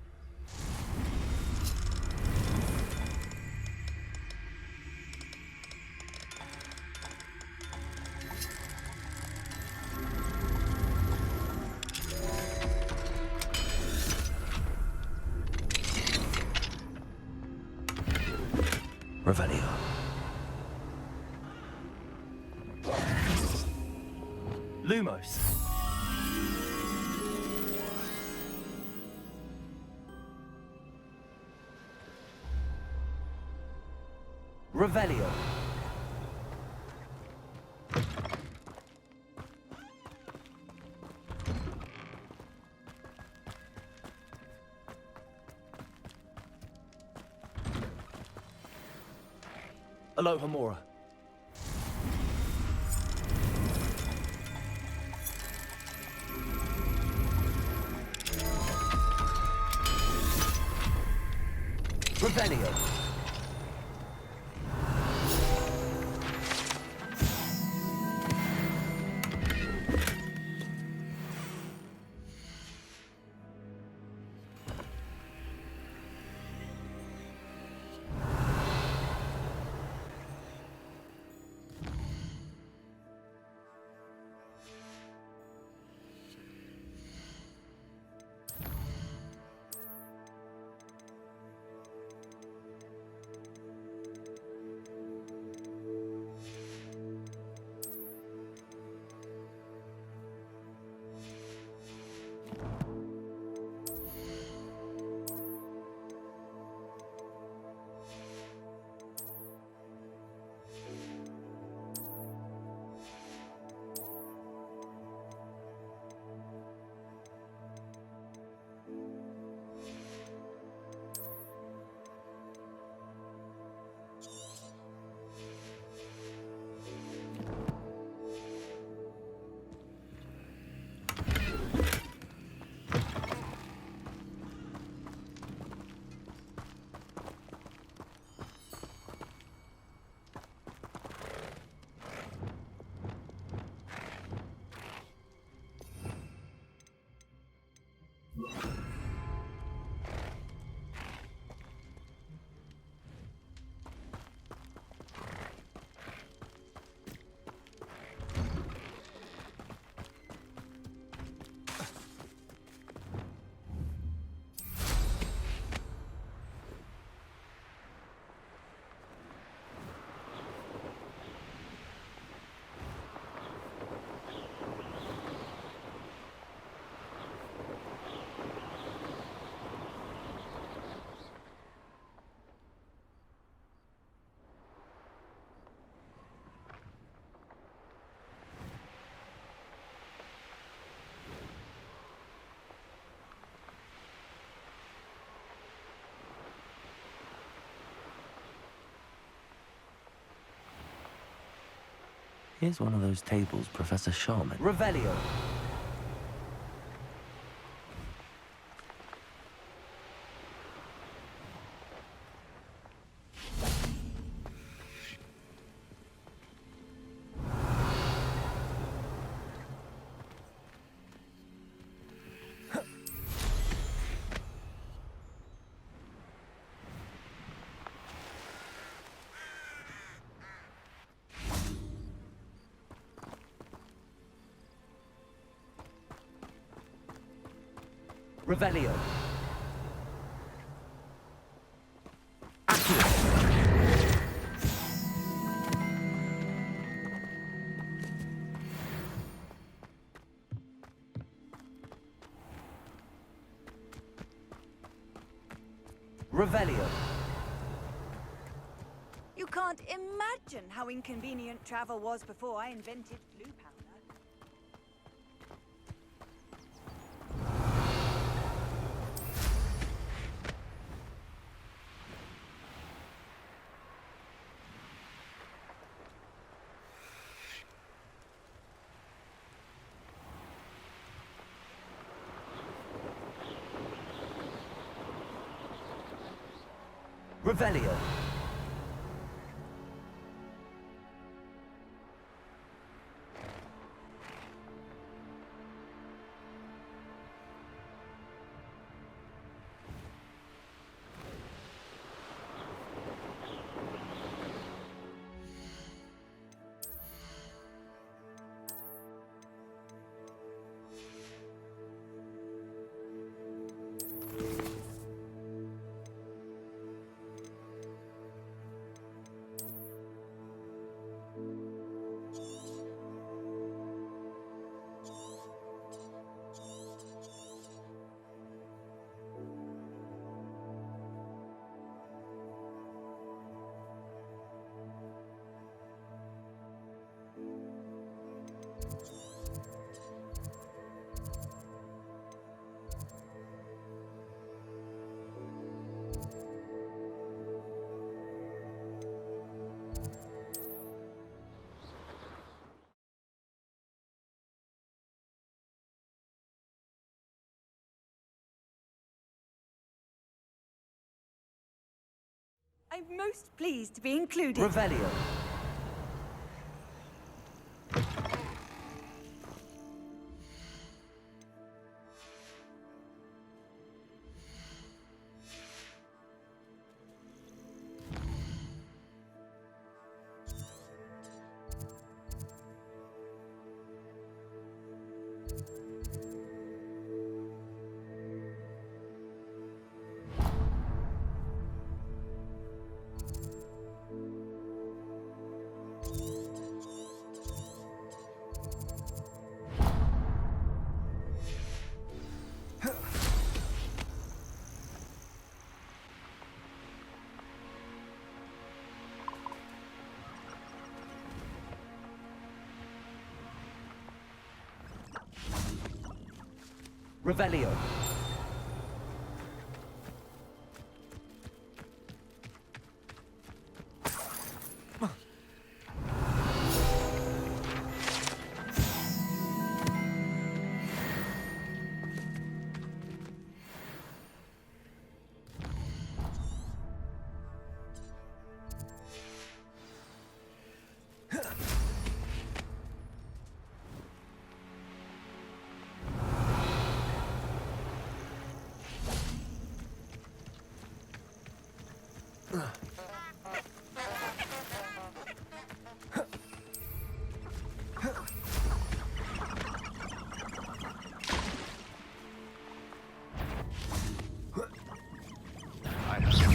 Revelio. Lumos. Revelio. Aloha Mora. Revelio. Here's one of those tables Professor Sharman. Revelio. Revelio. Revelio. You can't imagine how inconvenient travel was before I invented blue powder. Revelio. I'm most pleased to be included. Revelio. Revelio.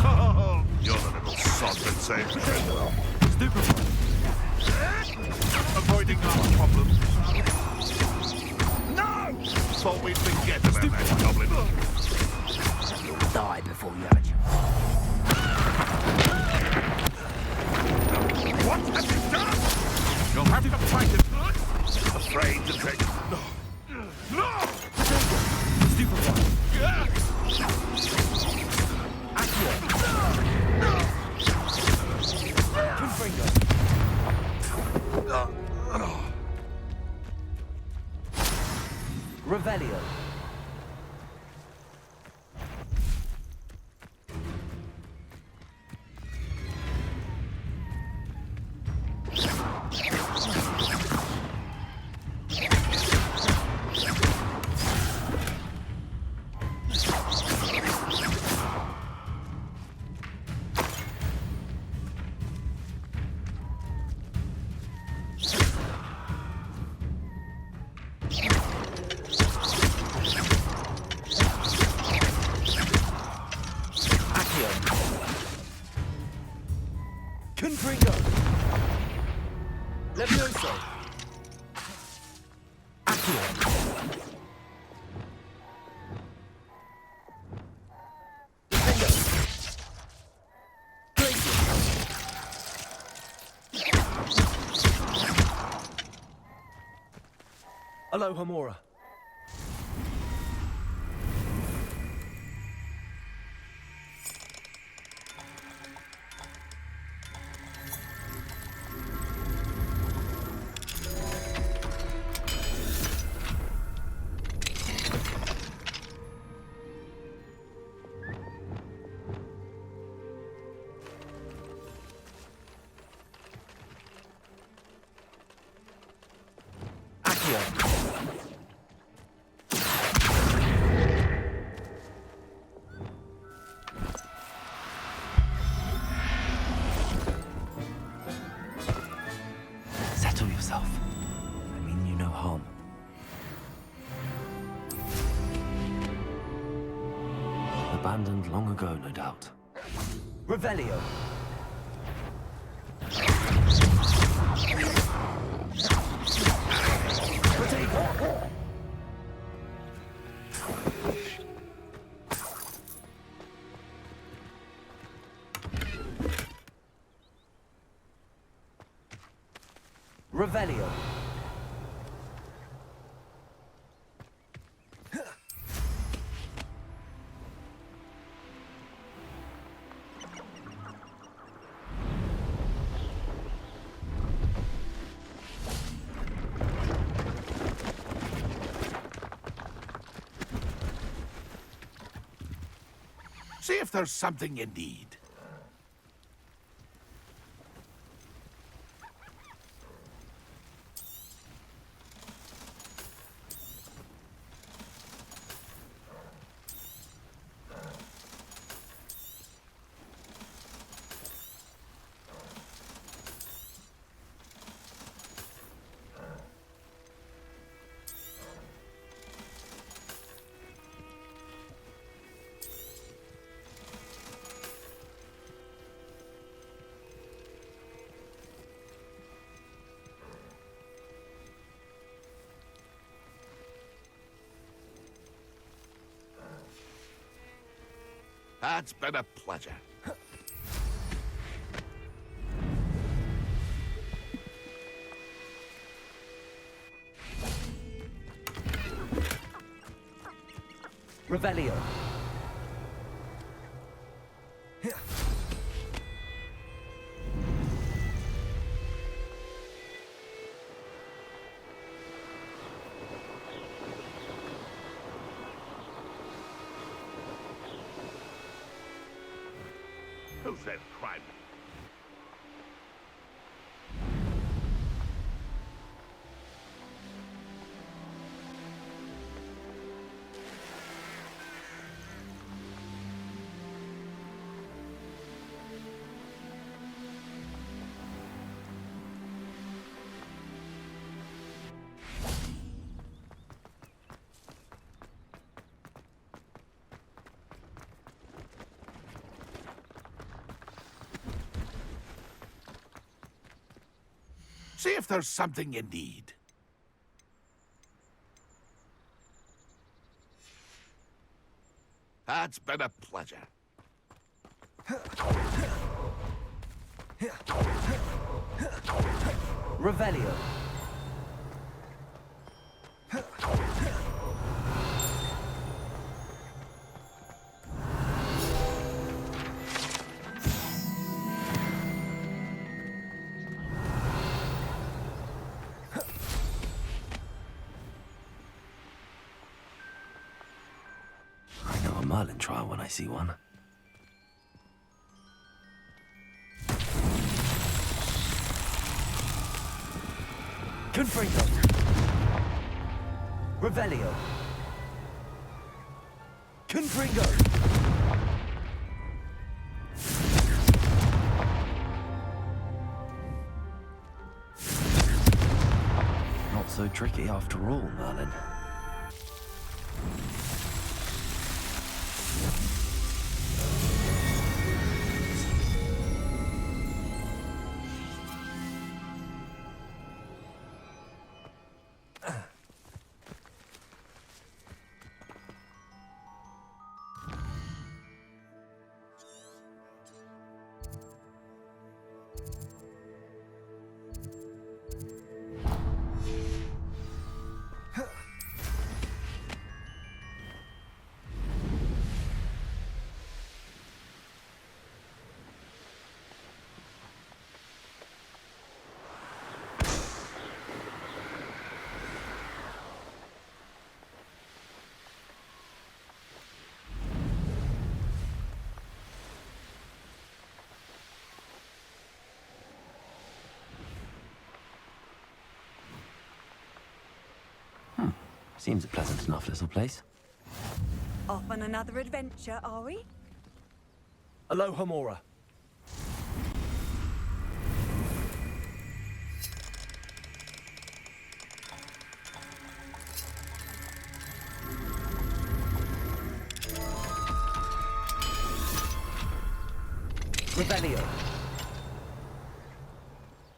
Oh, you're the little sod that saved me. Avoiding our problems. No! Thought we'd forget about that goblin. You'll die before you have a chance. What have you done? You'll have to fight it. Afraid to take... No! Stupid one. Revelio. Confringo. Levioso. Accio. Aloha Mora. Settle yourself. I mean you no harm. Abandoned long ago, no doubt. Revelio. Revelio. See if there's something you need. It's been a pleasure. Revelio. Who's that crime? See if there's something you need. It's been a pleasure. Revelio. I know a Merlin trial when I see one. Confringo. Revelio. Confringo. Not so tricky after all, Merlin. Seems a pleasant enough little place. Off on another adventure, are we? Aloha Mora. Revelio.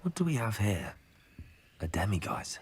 What do we have here? A demiguise.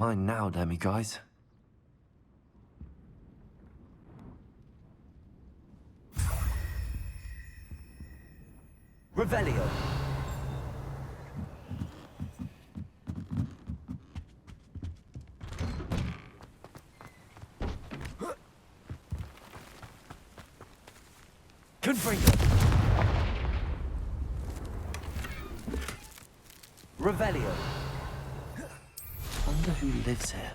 Mine now, Demi guys. Revelio. Confringo. Revelio. Wonder who lives here.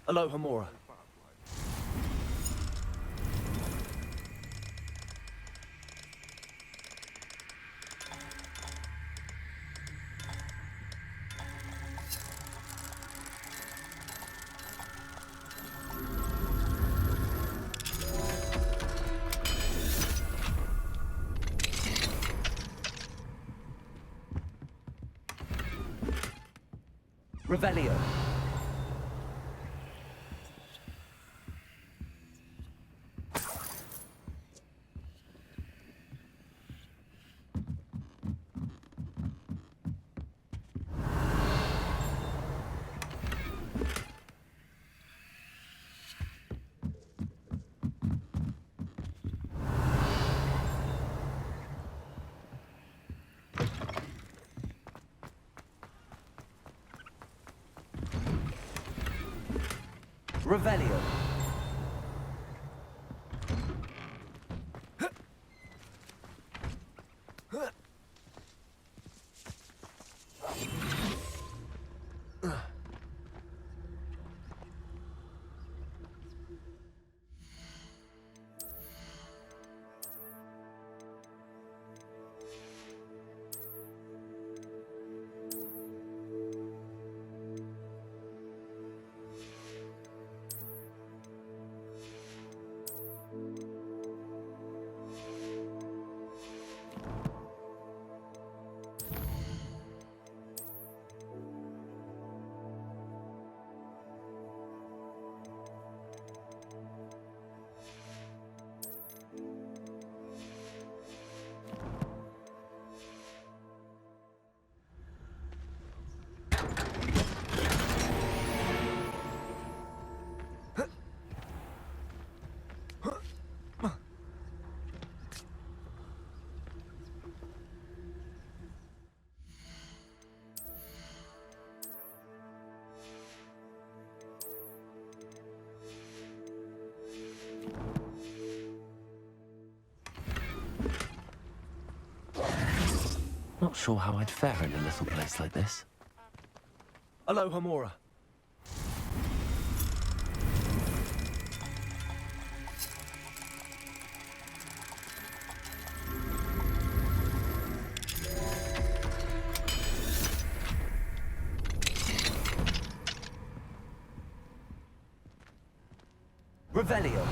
Hello, Hamora. Revelio. Revelio. Not sure how I'd fare in a little place like this. Hello, Hamora. Revelio.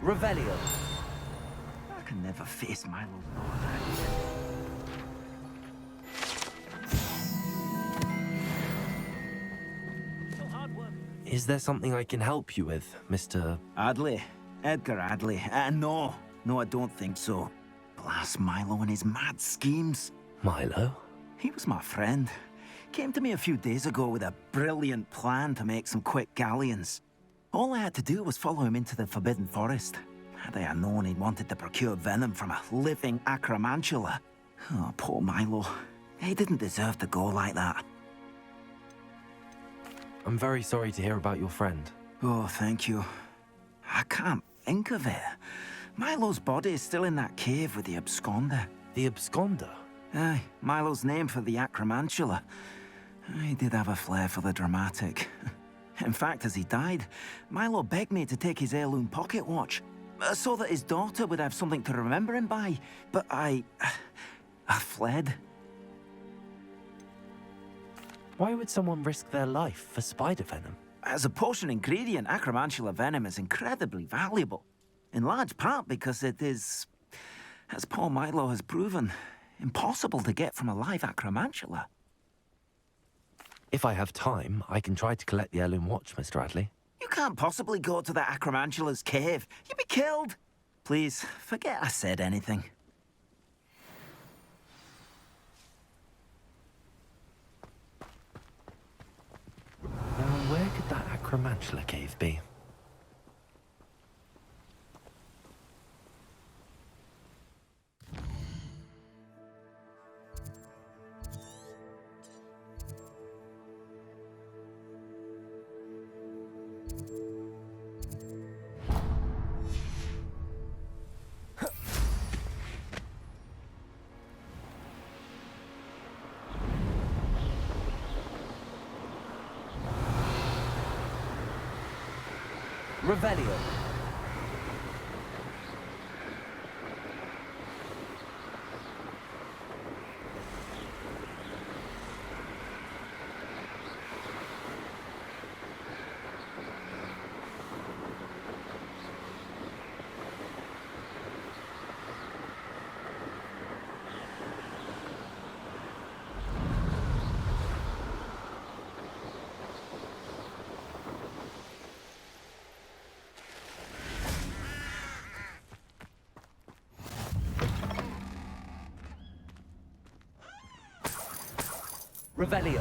Revelio. I can never face Milo's daughter. Is there something I can help you with, Mr. Adley? Edgar Adley? No, I don't think so. Blast Milo and his mad schemes. Milo? He was my friend. Came to me a few days ago with a brilliant plan to make some quick galleons. All I had to do was follow him into the Forbidden Forest. Had I known he wanted to procure venom from a living acromantula, Oh, poor Milo. He didn't deserve to go like that. I'm very sorry to hear about your friend. Oh, thank you. I can't think of it. Milo's body is still in that cave with the absconder. The absconder? Aye, Milo's name for the acromantula. He did have a flair for the dramatic. In fact, as he died, Milo begged me to take his heirloom pocket watch, so that his daughter would have something to remember him by. But I fled. Why would someone risk their life for spider venom? As a potion ingredient, acromantula venom is incredibly valuable. In large part because it is, as poor Milo has proven, impossible to get from a live acromantula. If I have time, I can try to collect the heirloom watch, Mr. Radley. You can't possibly go to the acromantula's cave. You'd be killed. Please, forget I said anything. Now, where could that acromantula cave be? Revelio. Revelio.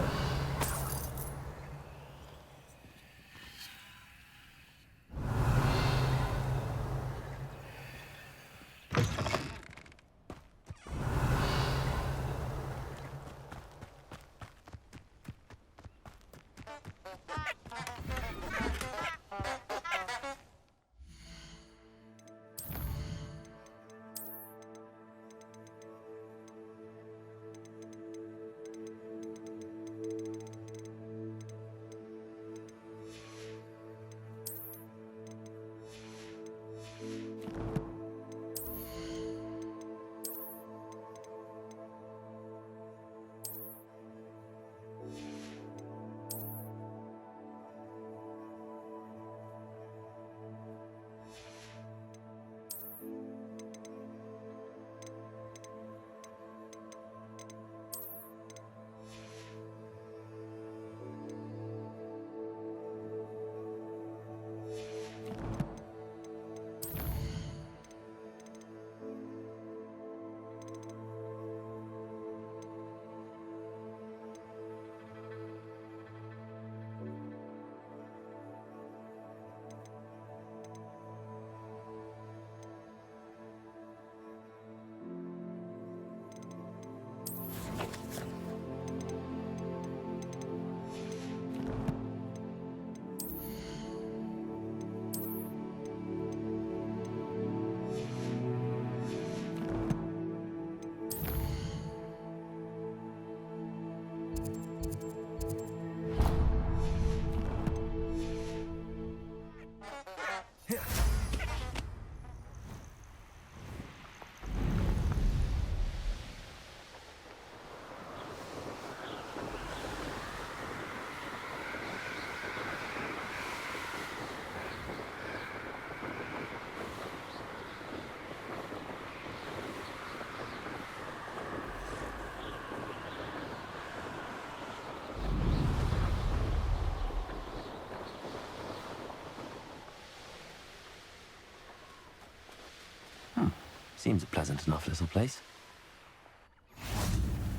Seems a pleasant enough little place.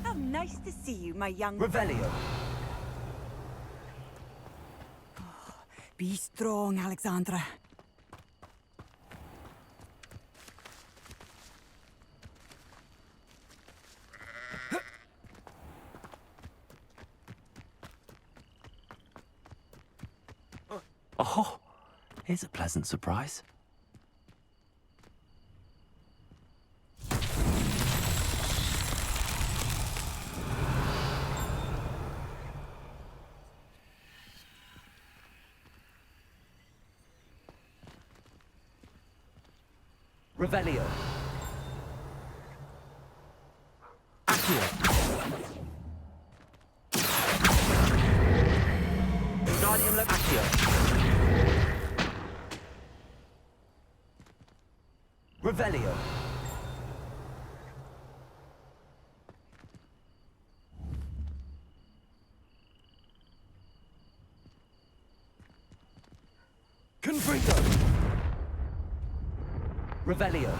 How nice to see you, my young... Revelio. Be strong, Alexandra. Oh, here's a pleasant surprise. Revelio. Accio. Guardian Accio. Revelio. Confringo. Revelio.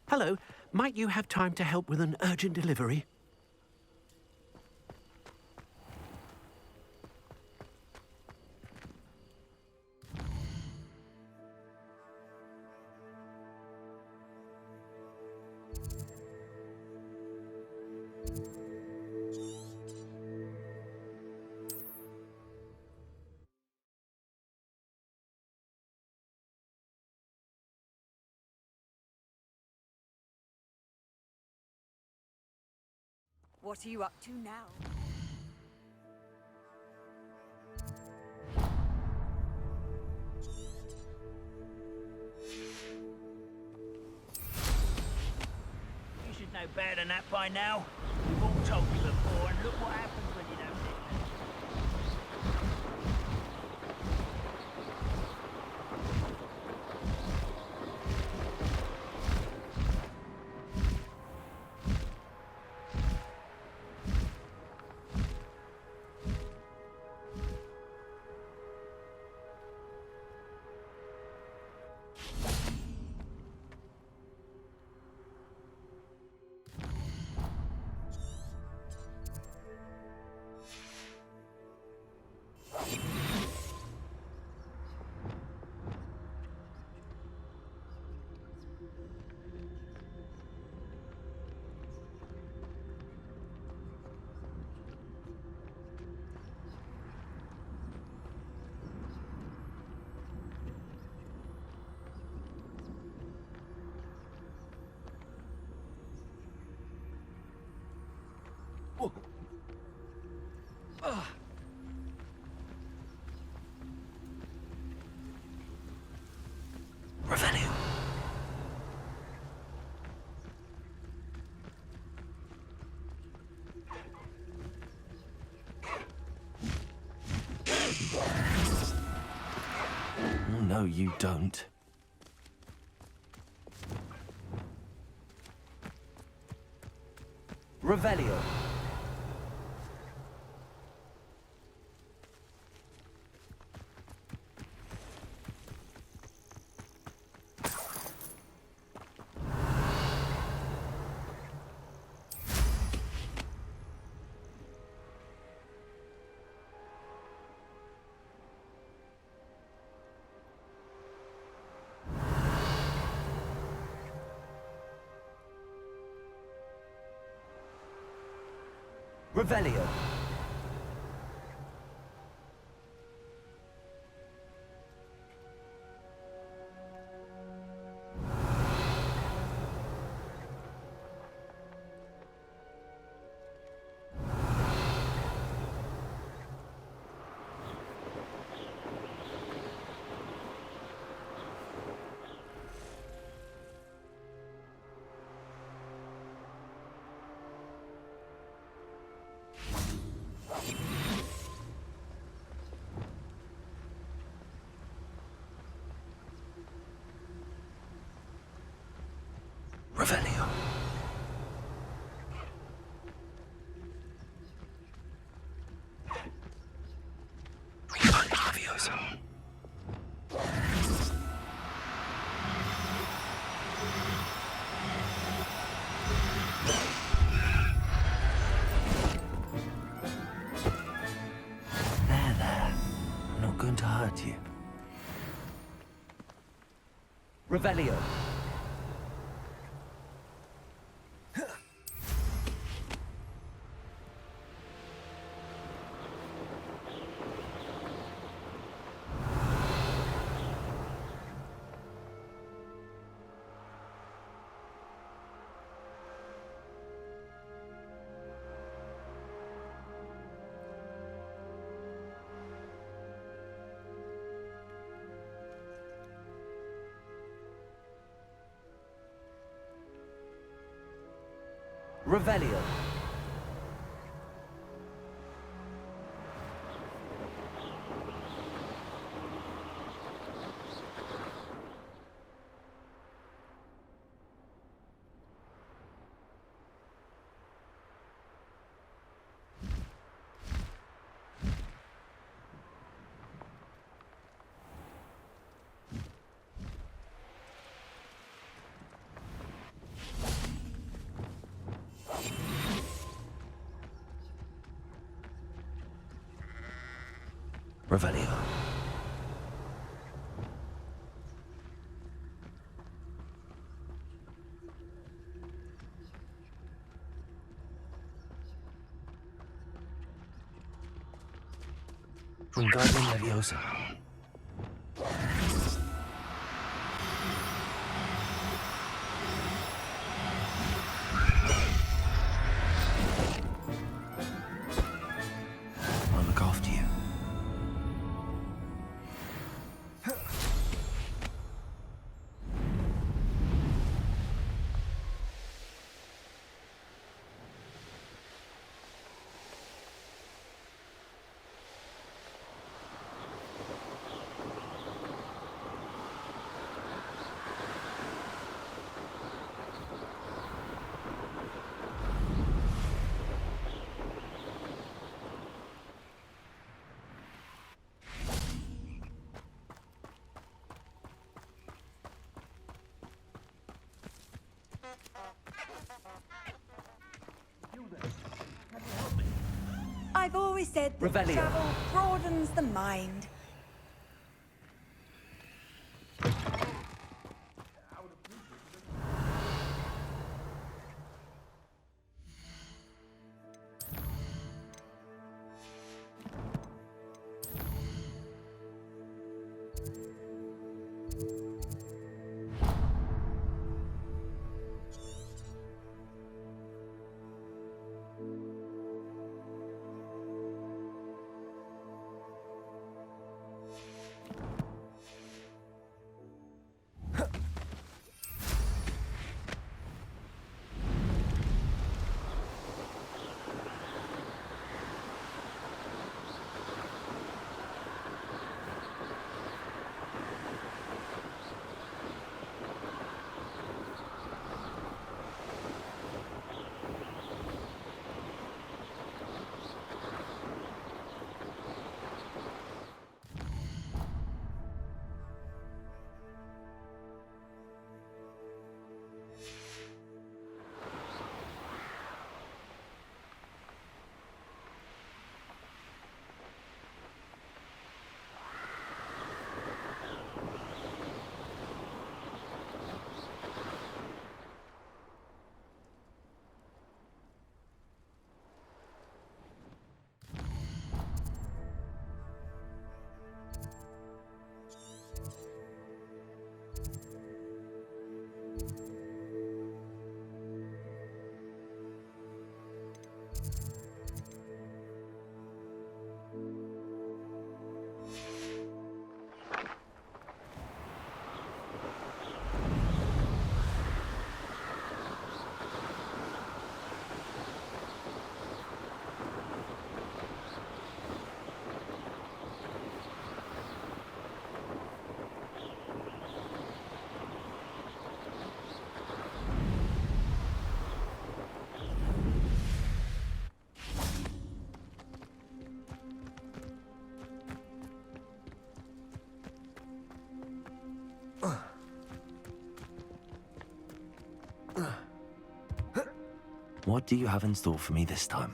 Hello, might you have time to help with an urgent delivery? What are you up to now? You should know better than that by now. We've all told you before, and look what happens when you don't listen. Revelio. Oh, no, you don't. Revelio. Revelio. Revelio. Maravilloso. There. I'm not going to hurt you. Revelio. Revelio. Revelio. Wingardium Leviosa. I'll look after you. I've always said that Revelio. travel broadens the mind. What do you have in store for me this time?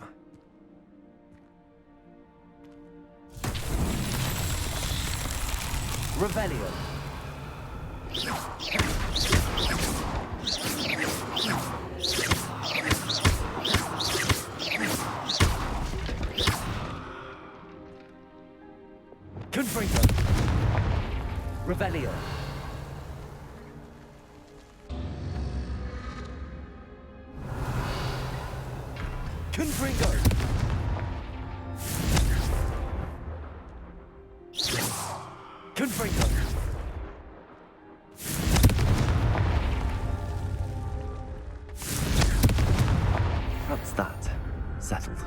Revelio. Confringo. Revelio. Confringo. Confringo. That's that. Settled.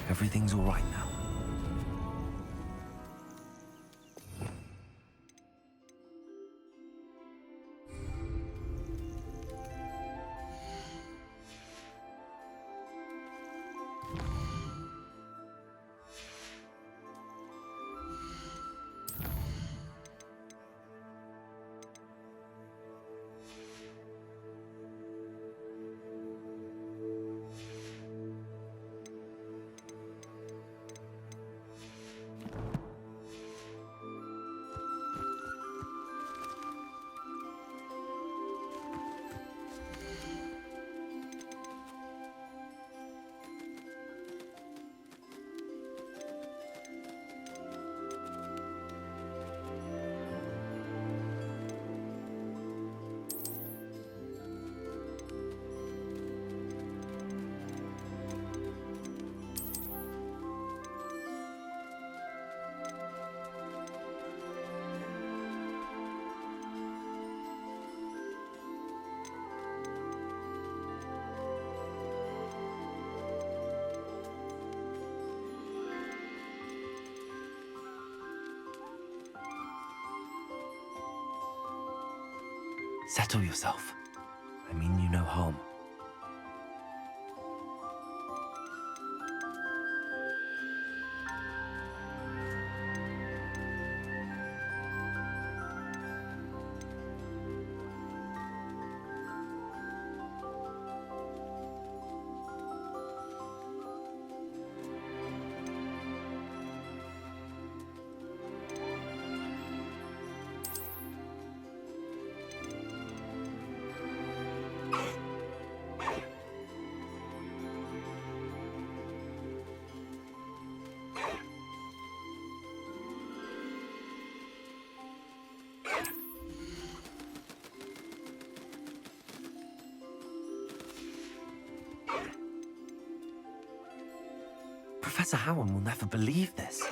Everything's all right now. Settle yourself. I mean you no harm. Professor Howard will never believe this.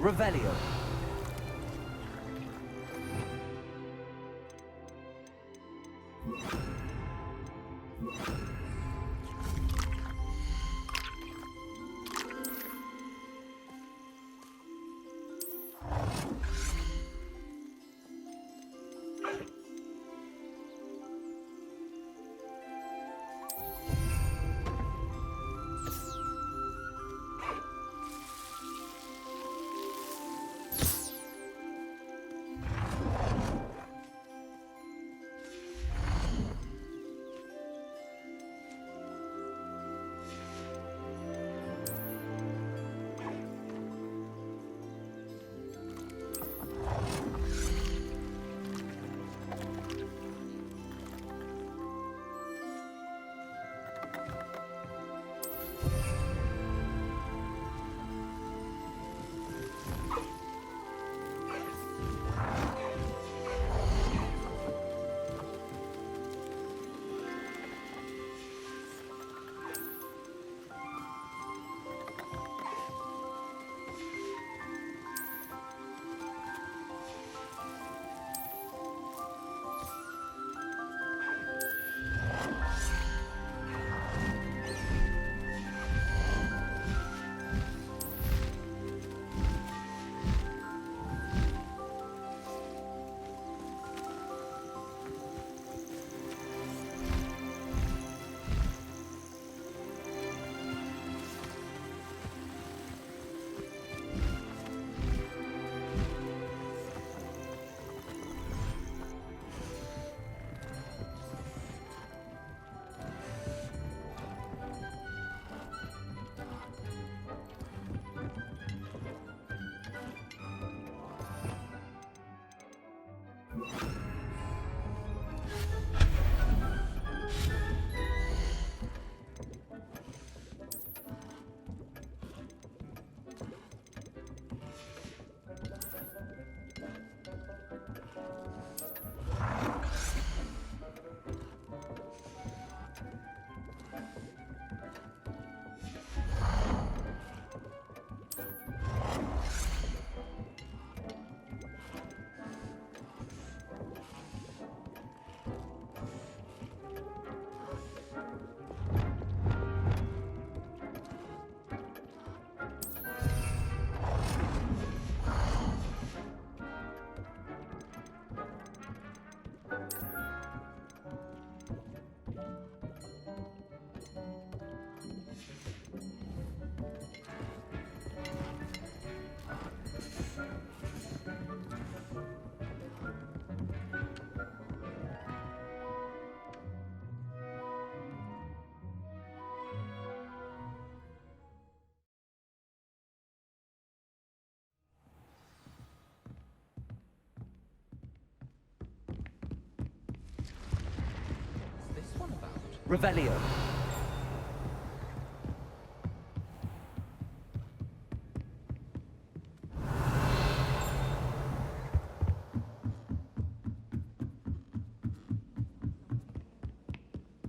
Revelio. Revelio.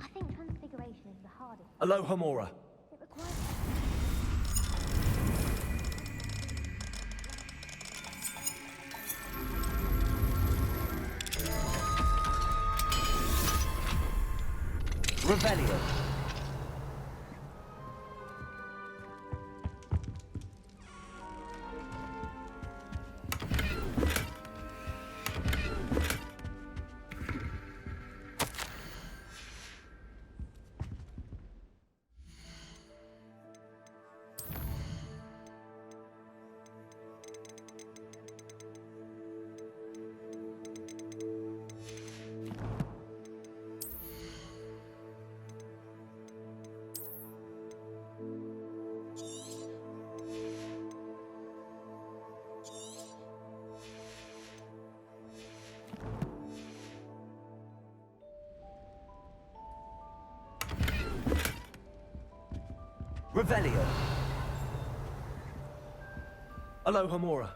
I think transfiguration is the hardest. Aloha Mora. It requires Revelio. Revelio. Aloha Mora.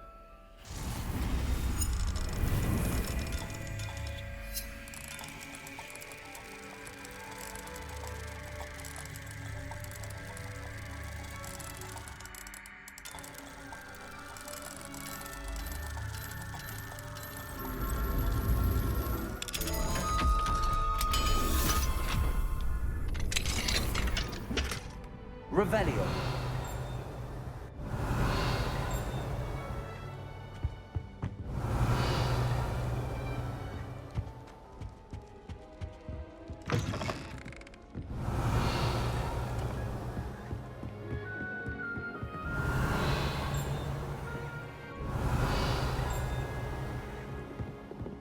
Revelio.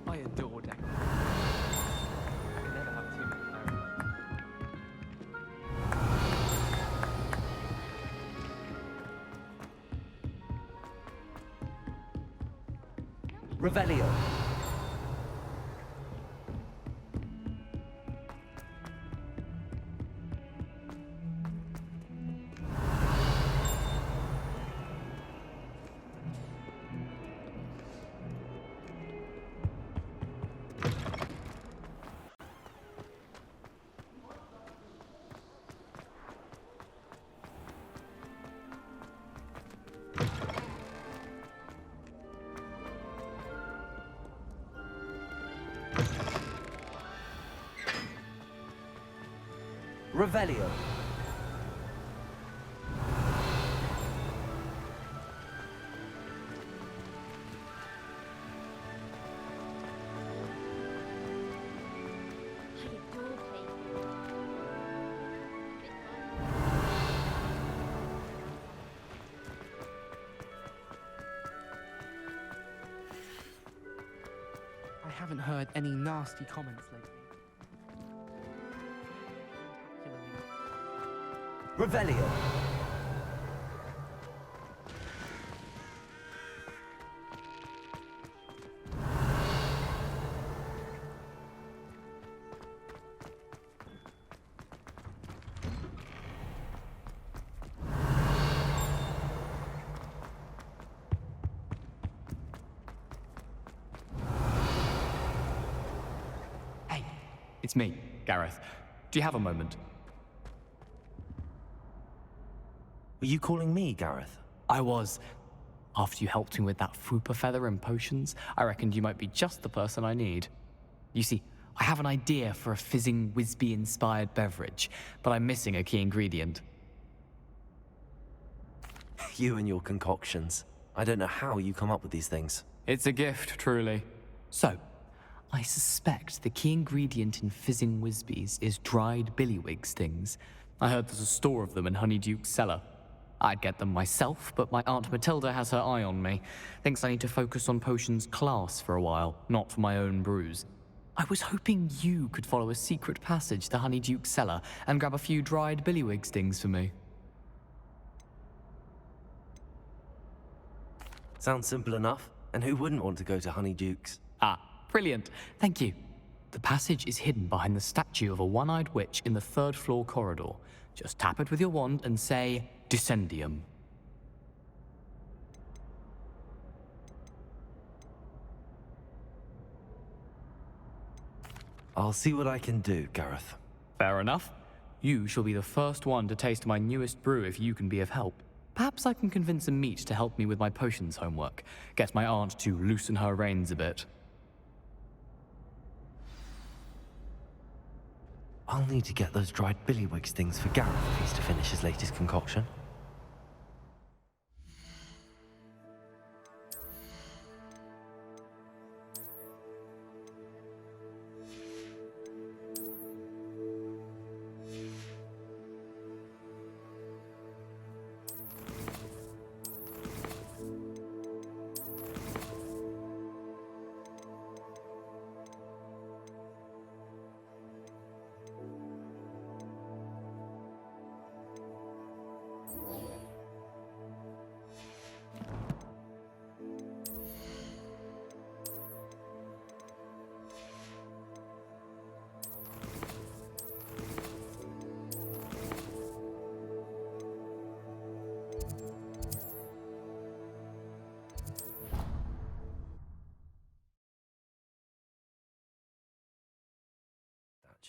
I adore Deck. I can never have too many Revelio. Revelio. I haven't heard any nasty comments lately. Revelio. Hey, it's me, Gareth. Do you have a moment? Were you calling me, Gareth? I was. After you helped me with that fupa feather and potions, I reckoned you might be just the person I need. You see, I have an idea for a fizzing Wisby-inspired beverage, but I'm missing a key ingredient. You and your concoctions. I don't know how you come up with these things. It's a gift, truly. So, I suspect the key ingredient in fizzing Wisbies is dried billywig stings. I heard there's a store of them in Honeyduke's cellar. I'd get them myself, but my Aunt Matilda has her eye on me. Thinks I need to focus on potions class for a while, not for my own brews. I was hoping you could follow a secret passage to Honeyduke's cellar and grab a few dried billywig stings for me. Sounds simple enough. And who wouldn't want to go to Honeyduke's? Ah, brilliant. Thank you. The passage is hidden behind the statue of a one-eyed witch in the third-floor corridor. Just tap it with your wand and say, Descendium. I'll see what I can do, Gareth. Fair enough. You shall be the first one to taste my newest brew if you can be of help. Perhaps I can convince a meat to help me with my potions homework. Get my aunt to loosen her reins a bit. I'll need to get those dried billywigs things for Gareth if he's to finish his latest concoction.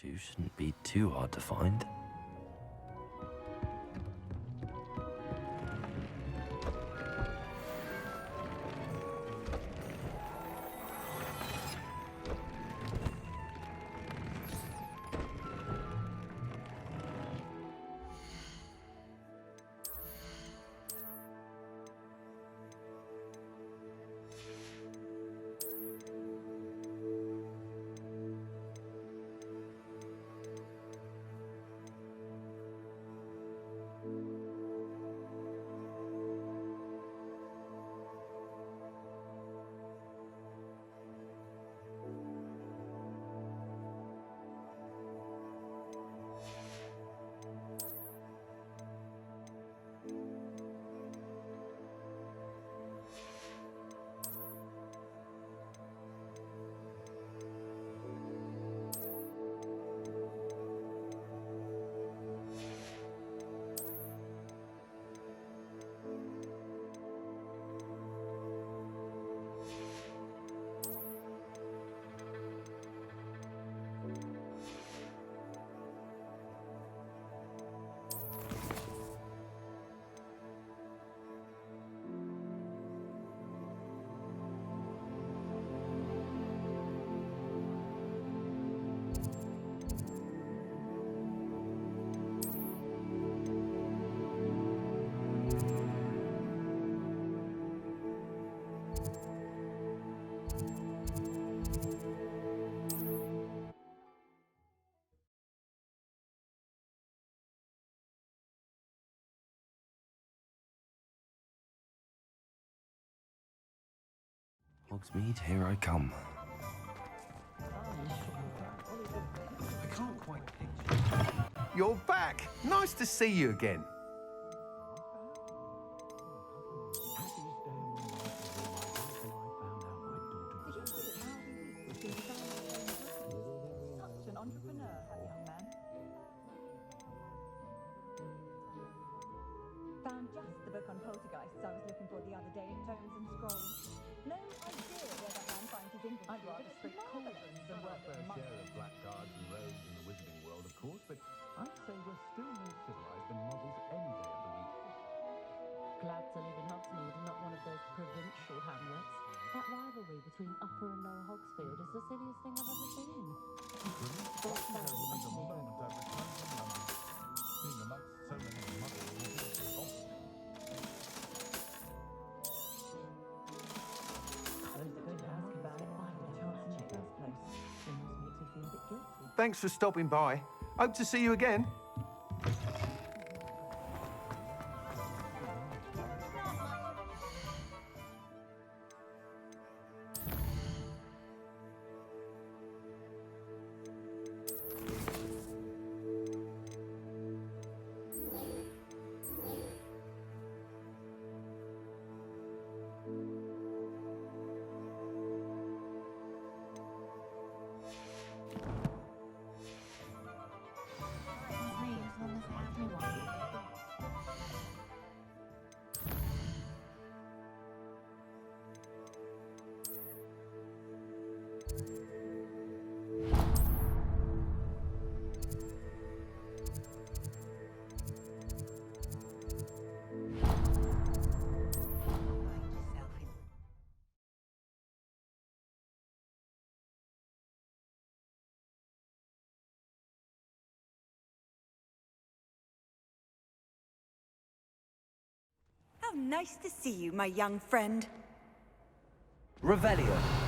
Statue shouldn't be too hard to find. Hogsmeade, here I come. I can't quite picture. You're back! Nice to see you again. Such an entrepreneur, that young man. Found just the book on poltergeists I was looking for the other day in Tomes and Scrolls. No idea where that man finds his inventory. I'd rather straight cauldrons than work with money. Share of blackguards and rogues in the wizarding world, of course, but I'd say we're still more civilized than muggles any day of the week. Glad to live in Hogsmeade and not one of those provincial hamlets. That rivalry between Upper and Lower Hogsfield is the silliest thing I've ever seen. Thought that was The utterly moment I returned from London, being amongst so many muggles is awful. Thanks for stopping by. Hope to see you again. How nice to see you, my young friend. Revelio.